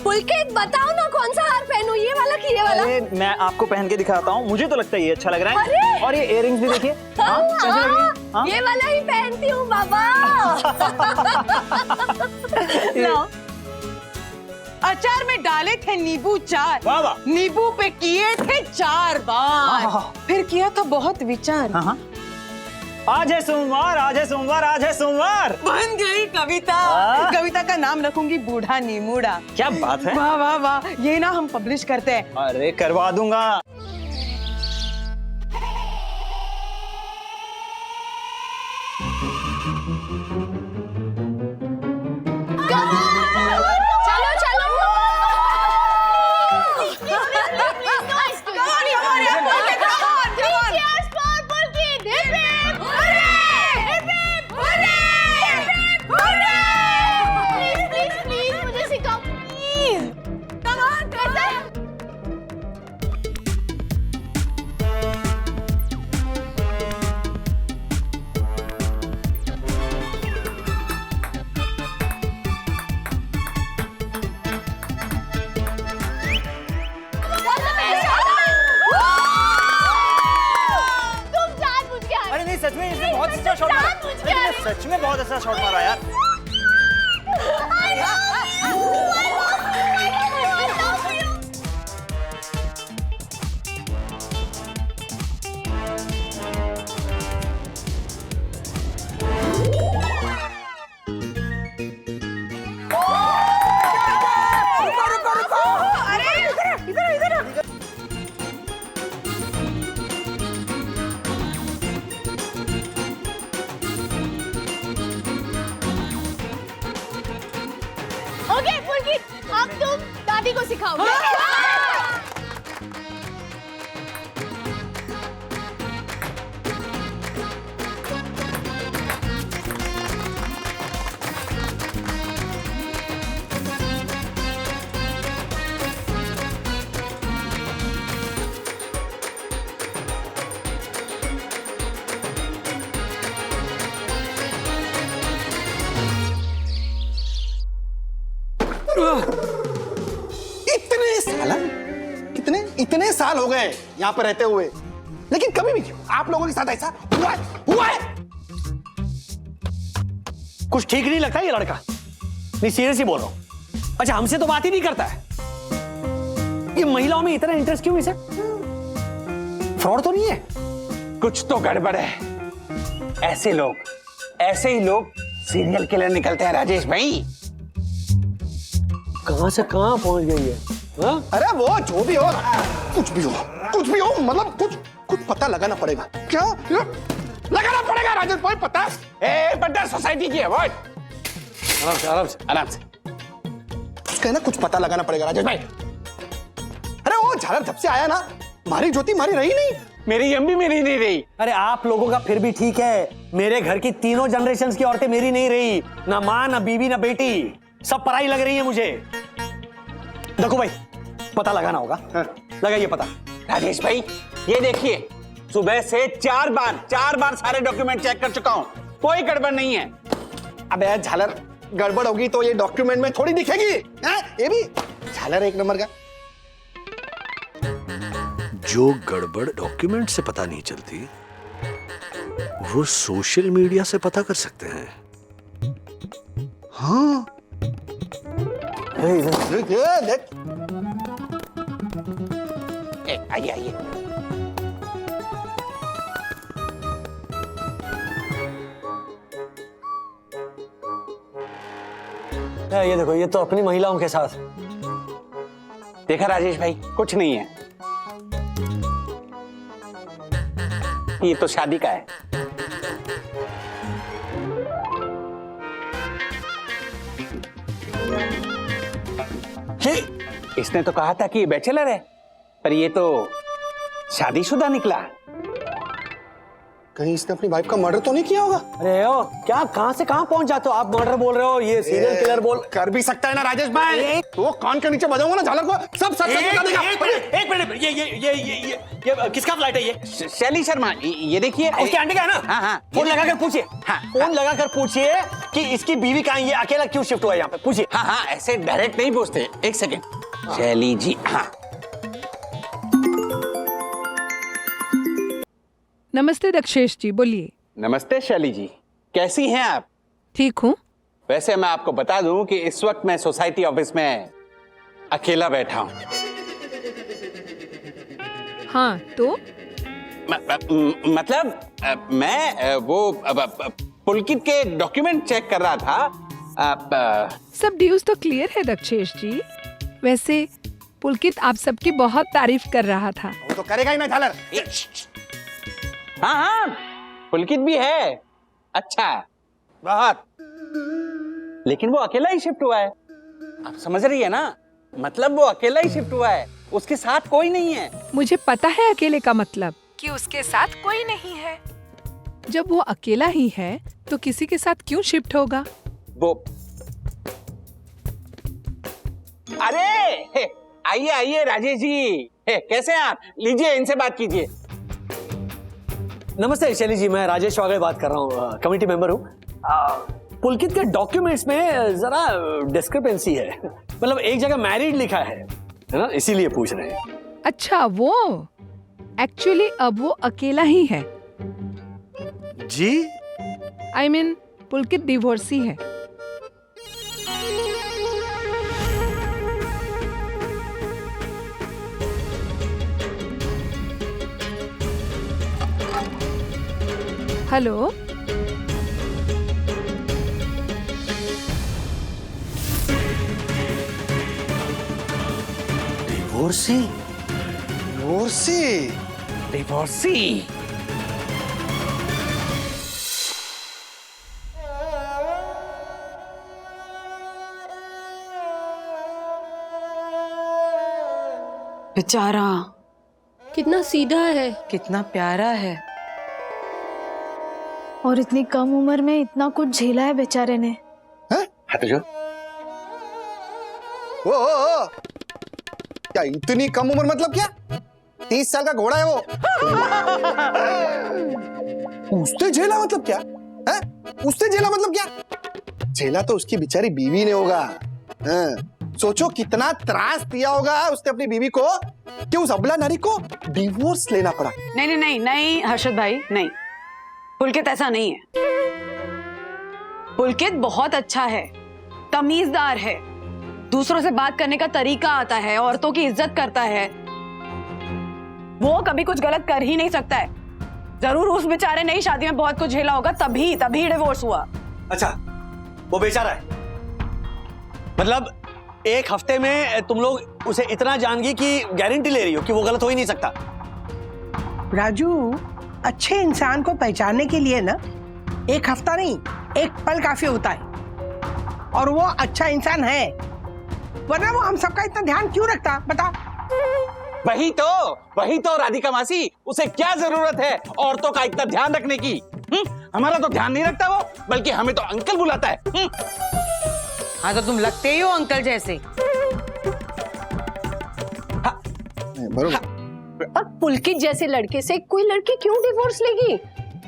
पुलकित बताओ ना कौन सा हार पहनूं, ये वाला कि ये वाला? अरे मैं आपको पहन के दिखाता हूँ, मुझे तो लगता है ये अच्छा लग रहा है। अरे! और ये इयररिंग्स भी देखिए। हाँ, कैसी लग रही है? हाँ? ये वाला ही पहनती हूँ बाबा। लो, अचार में डाले थे नींबू 4, वाह वाह। नींबू पे किए थे 4 बार, फिर किया था बहुत विचार। आज है सोमवार, आज है सोमवार, आज है सोमवार। बन गई कविता। कविता का नाम रखूंगी बूढ़ा नीमूड़ा। क्या बात है? वाह वाह वाह, ये ना हम पब्लिश करते हैं। अरे करवा दूंगा। चलो चलो। सच में इसने बहुत अच्छा शॉट मारा। सच में बहुत अच्छा शॉट मारा यार। ओके पुलकित, अब तुम दादी को सिखाओगे। इतने साल हो गए यहाँ पर रहते हुए, लेकिन कभी भी आप लोगों के साथ ऐसा हुआ है? कुछ ठीक नहीं लगता ये लड़का। नहीं, सीरियसली बोल रहा हूं। अच्छा, हमसे तो बात ही नहीं करता है। ये महिलाओं में इतना इंटरेस्ट क्यों इसे? फ्रॉड तो नहीं है? कुछ तो गड़बड़ है। ऐसे ही लोग सीरियल किलर निकलते हैं राजेश भाई। कहां से कहां पहुंच गई है? हाँ? अरे वो जो भी हो, कुछ भी हो, मतलब कुछ पता लगाना पड़ेगा। क्या लगाना पड़ेगा राजेश भाई? पता है बंदर सोसाइटी की है वो। आराम से उसका ना कुछ पता लगाना पड़ेगा राजेश भाई। अरे वो झालर जब से आया ना, मारी ज्योति मारी रही नहीं, मेरी अम्मी मेरी नहीं रही। अरे आप लोगों का फिर भी ठीक है, मेरे घर की तीनों जनरेशंस की औरतें मेरी नहीं रही। ना माँ, ना बीवी, ना बेटी, सब पराई लग रही है मुझे। देखो भाई, पता लगाना होगा। लगाइए पता। राजेश भाई ये देखिए, सुबह से चार बार सारे डॉक्यूमेंट चेक कर चुका हूँ, कोई गड़बड़ नहीं है। अबे झालर, गड़बड़ होगी तो ये डॉक्यूमेंट में थोड़ी दिखेगी। ये भी झालर एक नंबर का। जो गड़बड़ डॉक्यूमेंट से पता नहीं चलती, वो सोशल मीडिया से पता कर सकते हैं। हाँ देख। आइए ये देखो, ये तो अपनी महिलाओं के साथ। देखा राजेश भाई, कुछ नहीं है। ये तो शादी का है। इसने तो कहा था कि ये बैचलर है, पर ये तो शादीशुदा निकला। कहीं इसने अपनी वाइफ का मर्डर तो नहीं किया होगा? अरे ओ, क्या कहां से कहां पहुंच जाते हो आप? मर्डर बोल रहे हो, ये सीरियल किलर बोल। कर भी सकता है ना राजेश भाई। तो वो कान के नीचे बजाऊंगा ना झालर को, सब सच बता देगा। एक मिनट, ये किसका फ्लाइट है? ये शैली शर्मा। ये देखिए, उसके आंटी का है ना? हाँ। फोन लगाकर पूछिए। फोन लगाकर पूछिए कि इसकी बीवी कहाँ है, ये अकेला क्यों शिफ्ट हुआ है यहाँ पे, पूछिए। हाँ, ऐसे डायरेक्ट नहीं पूछते। एक सेकेंड शैली जी। हाँ नमस्ते दक्षेश जी, बोलिए। नमस्ते शैली जी, कैसी हैं आप? ठीक हूँ। वैसे मैं आपको बता दूं कि इस वक्त मैं सोसाइटी ऑफिस में अकेला बैठा हूं। हाँ तो मतलब मैं वो पुलकित के डॉक्यूमेंट चेक कर रहा था। सब ड्यूज तो क्लियर है दक्षेश जी। वैसे पुलकित आप सबकी बहुत तारीफ कर रहा था। वो तो करेगा ही ना झालर। हाँ, पुलकित भी है। अच्छा, बहुत। लेकिन वो अकेला ही शिफ्ट हुआ है, आप समझ रही है ना? मतलब वो अकेला ही शिफ्ट हुआ है, उसके साथ कोई नहीं है। मुझे पता है अकेले का मतलब, कि उसके साथ कोई नहीं है। जब वो अकेला ही है तो किसी के साथ क्यों शिफ्ट होगा? वो अरे आइए राजेश जी, कैसे हैं आप? लीजिए, इनसे बात कीजिए। नमस्ते शैली जी, मैं राजेश वागले बात कर रहा हूँ, कमेटी मेंबर हूँ। पुलकित के डॉक्यूमेंट्स में जरा डिस्क्रिपेंसी है। मतलब एक जगह मैरिड लिखा है ना, इसीलिए पूछ रहे हैं। अच्छा, वो एक्चुअली अब वो अकेला ही है जी। I mean, पुलकित डिवोर्सी है। Hello, divorcee? बेचारा कितना सीधा है, कितना प्यारा है। और इतनी कम उम्र में इतना कुछ झेला है बेचारे ने। हाथ जो ओ, क्या इतनी कम उम्र मतलब क्या? 30 साल का घोड़ा है वो। उसने झेला मतलब क्या है? उसने झेला मतलब क्या? झेला तो उसकी बेचारी बीवी ने होगा। सोचो कितना त्रास दिया होगा उसने अपनी बीवी को कि उस अबला नारी को डिवोर्स लेना पड़ा। नहीं नहीं नहीं नहीं हर्षद भाई, नहीं, पुलकित ऐसा नहीं है। पुलकित बहुत अच्छा है, तमीजदार है, दूसरों से बात करने का तरीका आता है, औरतों की इज्जत करता है। वो कभी कुछ गलत कर ही नहीं सकता है। जरूर उस बेचारे ने शादी में बहुत कुछ झेला होगा, तभी डिवोर्स हुआ। अच्छा, वो बेचारा है, मतलब एक हफ्ते में तुम लोग उसे इतना जान गई कि गारंटी ले रही हो कि वो गलत हो ही नहीं सकता। राजू, अच्छे इंसान को पहचानने के लिए ना एक हफ्ता नहीं, एक पल काफी होता है। और वो अच्छा इंसान है, वरना वो हम सबका इतना ध्यान क्यों रखता, बता। वही तो राधिका मासी, उसे क्या जरूरत है औरतों का इतना ध्यान रखने की? हमारा तो ध्यान नहीं रखता वो, बल्कि हमें तो अंकल बुलाता है। हाँ तो तुम लगते ही हो अंकल जैसे। और पुलकित जैसे लड़के से कोई लड़की क्यों डिवोर्स लेगी?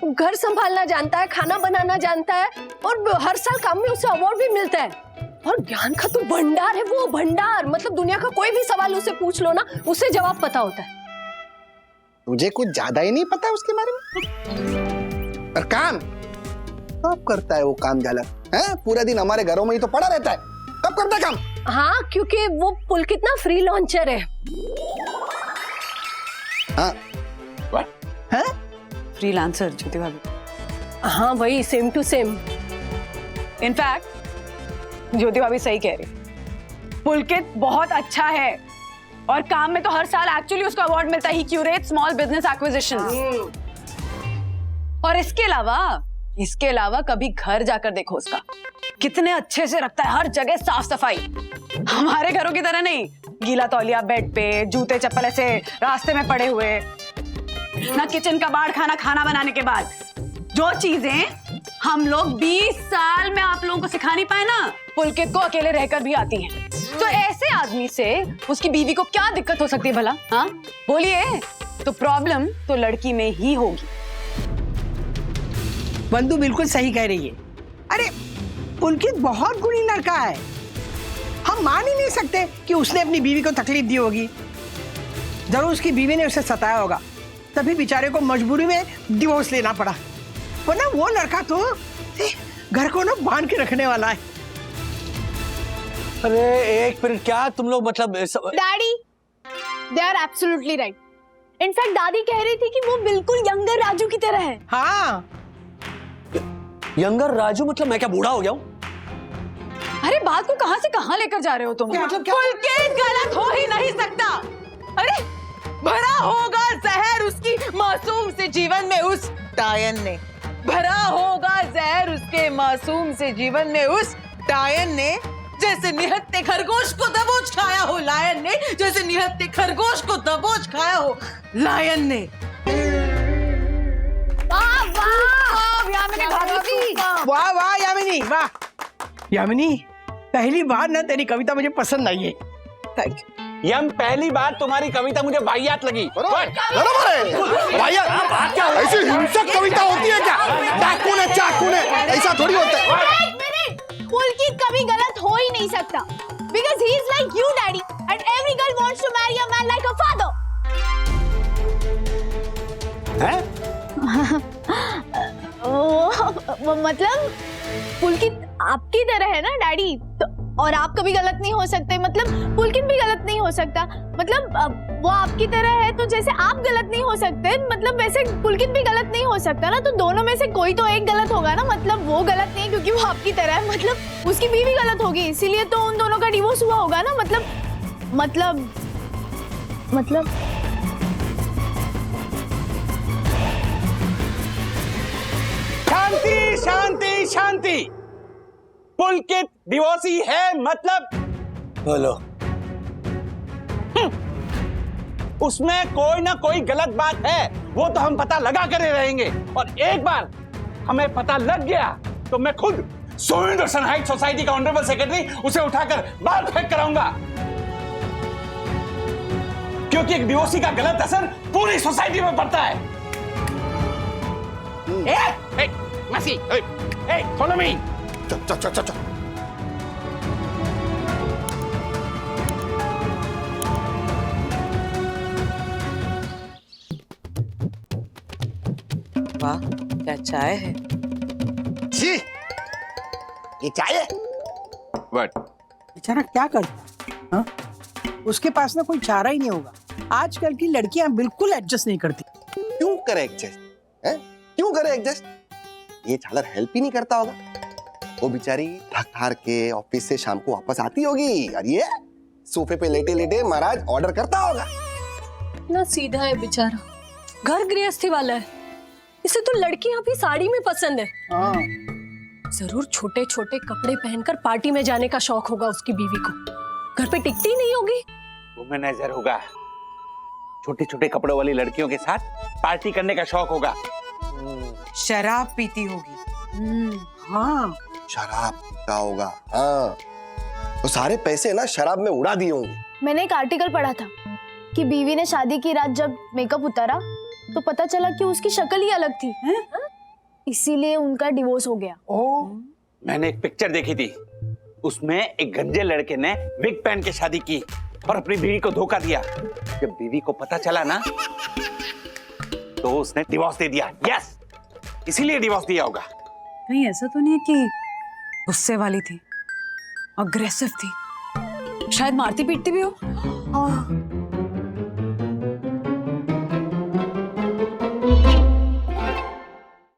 घर संभालना जानता है, खाना बनाना जानता है, और हर साल काम में उसे अवार्ड भी मिलता है। और ज्ञान का तो भंडार है वो, भंडार। मतलब दुनिया का कोई भी सवाल उसे पूछ लो ना, उसे जवाब पता होता है। तुझे कुछ ज्यादा ही नहीं पता उसके बारे में। और काम कब करता है वो काम झाला है? पूरा दिन हमारे घरों में ही तो पड़ा रहता है, कब करता है काम? हाँ, क्योंकि वो पुलकित ना फ्री लॉन्चर है। हाँ, फ्रीलांसर ज्योति भाभी। हाँ वही, सेम टू सेम। इनफैक्ट ज्योति भाभी सही कह रही, पुलकित बहुत अच्छा है और काम में तो हर साल एक्चुअली उसको अवार्ड मिलता है। ही क्यूरेट्स स्मॉल बिजनेस एक्विजिशंस। और इसके अलावा कभी घर जाकर देखो उसका, कितने अच्छे से रखता है हर जगह साफ सफाई। हमारे घरों की तरह नहीं, गीला तौलिया बेड पे, जूते चप्पल ऐसे रास्ते में पड़े हुए, ना किचन का बाढ़ खाना बनाने के बाद। जो चीजें हम लोग 20 साल में आप लोगों को सिखा नहीं पाए ना, पुलकित को अकेले रहकर भी आती हैं। तो ऐसे आदमी से उसकी बीवी को क्या दिक्कत हो सकती है भला? हाँ बोलिए। तो प्रॉब्लम तो लड़की में ही होगी। बंधु बिल्कुल सही कह रही है। अरे पुलकित बहुत गुणी लड़का है, हम मान ही नहीं सकते कि उसने अपनी बीवी को तकलीफ दी होगी। जरूर उसकी बीवी ने उसे सताया होगा, तभी बेचारे को मजबूरी में डिवोर्स लेना पड़ा। वरना वो लड़का तो घर को ना बांध के रखने वाला है। अरे एक मिनट, क्या तुम लोग मतलब daddy, they are absolutely right. In fact दादी कह रही थी कि वो बिल्कुल यंगर राजू की तरह है। हाँ, यंगर राजू मतलब मैं क्या बूढ़ा हो गया हूँ? अरे बात को कहां से कहां लेकर जा रहे हो तुम? मतलब क्या? पुलकित गलत हो ही नहीं सकता। अरे भरा होगा जहर उसकी मासूम से जीवन में उस डायन ने, भरा होगा जहर उसके मासूम से जीवन में उस डायन ने, जैसे निहत्थे खरगोश को दबोच खाया हो लायन ने, जैसे निहत्थे खरगोश को दबोच खाया हो लायन ने। वाह वाह यामिनी भाभी जी, वाह वाह यामिनी, वाह यामिनी, पहली बार ना तेरी कविता मुझे पसंद आई है। Thank you. यम, पहली बार तुम्हारी कविता मुझे वाहियात लगी। बराबर है, वाहियात क्या? ऐसी हिंसक कविता होती है क्या? डाकू ने चाकू ने, ऐसा थोड़ी होता है। पुलकित कभी गलत हो ही नहीं सकता, because he is like you, daddy, and every girl wants to marry a man like her father. हैं? वो मतलब पुलकित आपकी तरह है ना डैडी, तो और आप कभी गलत नहीं हो सकते, मतलब पुलकित भी गलत नहीं हो सकता। मतलब वो आपकी तरह है तो जैसे आप गलत नहीं हो सकते, मतलब वैसे पुलकित भी गलत नहीं हो सकता ना। तो दोनों में से कोई तो एक गलत होगा ना। मतलब वो गलत नहीं है क्योंकि वो आपकी तरह है, मतलब उसकी बीवी गलत होगी, इसीलिए तो उन दोनों का डिवोर्स हुआ होगा ना। मतलब शांति शांति शांति। पुलकित डिवोर्सी है मतलब? बोलो। उसमें कोई ना कोई गलत बात है, वो तो हम पता लगा कर रहेंगे। और एक बार हमें पता लग गया तो मैं खुद सोइंडरसन हाइट सोसाइटी का ऑनरेबल सेक्रेटरी उसे उठाकर बाहर फेंक कराऊंगा, क्योंकि एक डिवोर्सी का गलत असर पूरी सोसाइटी में पड़ता है। मसी, फॉलो मी। चल चल चल चल। वाह, क्या चाय है। जी, ये चाय है? What? बेचारा क्या करता, हाँ? उसके पास ना कोई चारा ही नहीं होगा। आजकल की लड़कियां बिल्कुल एडजस्ट नहीं करती। क्यों करे एडजस्ट? क्यों करे एडजस्ट? ये झालर हेल्प ही नहीं करता होगा। वो बेचारी थक हार के ऑफिस से शाम को वापस आती होगी और ये सोफे पे लेटे लेटे महाराज ऑर्डर करता होगा। ना सीधा है बेचारा, घर गृहस्थी वाला है। इसे तो लड़कियां भी साड़ी में पसंद है। जरूर छोटे छोटे कपड़े पहनकर पार्टी में जाने का शौक होगा उसकी बीवी को। घर पे टिकती नहीं होगी। वुमनाइजर होगा। छोटे छोटे कपड़ों वाली लड़कियों के साथ पार्टी करने का शौक होगा। शराब पीती होगी। हाँ, शराब पीता होगा। हाँ, तो सारे पैसे ना शराब में उड़ा दिए होंगे। मैंने एक आर्टिकल पढ़ा था कि बीवी ने शादी की रात जब मेकअप उतारा तो पता चला कि उसकी शक्ल ही अलग थी, इसीलिए उनका डिवोर्स हो गया। मैंने एक पिक्चर देखी थी, उसमें एक गंजे लड़के ने विग पहन के शादी की और अपनी बीवी को धोखा दिया। जब बीवी को पता चला ना तो उसने डिवोर्स दे दिया। यस, इसीलिए डिवोर्स दिया होगा। कहीं ऐसा तो नहीं है कि गुस्से वाली थी, अग्रेसिव थी, शायद मारती पीटती भी हो।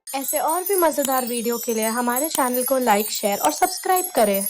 ऐसे और भी मजेदार वीडियो के लिए हमारे चैनल को लाइक, शेयर और सब्सक्राइब करें।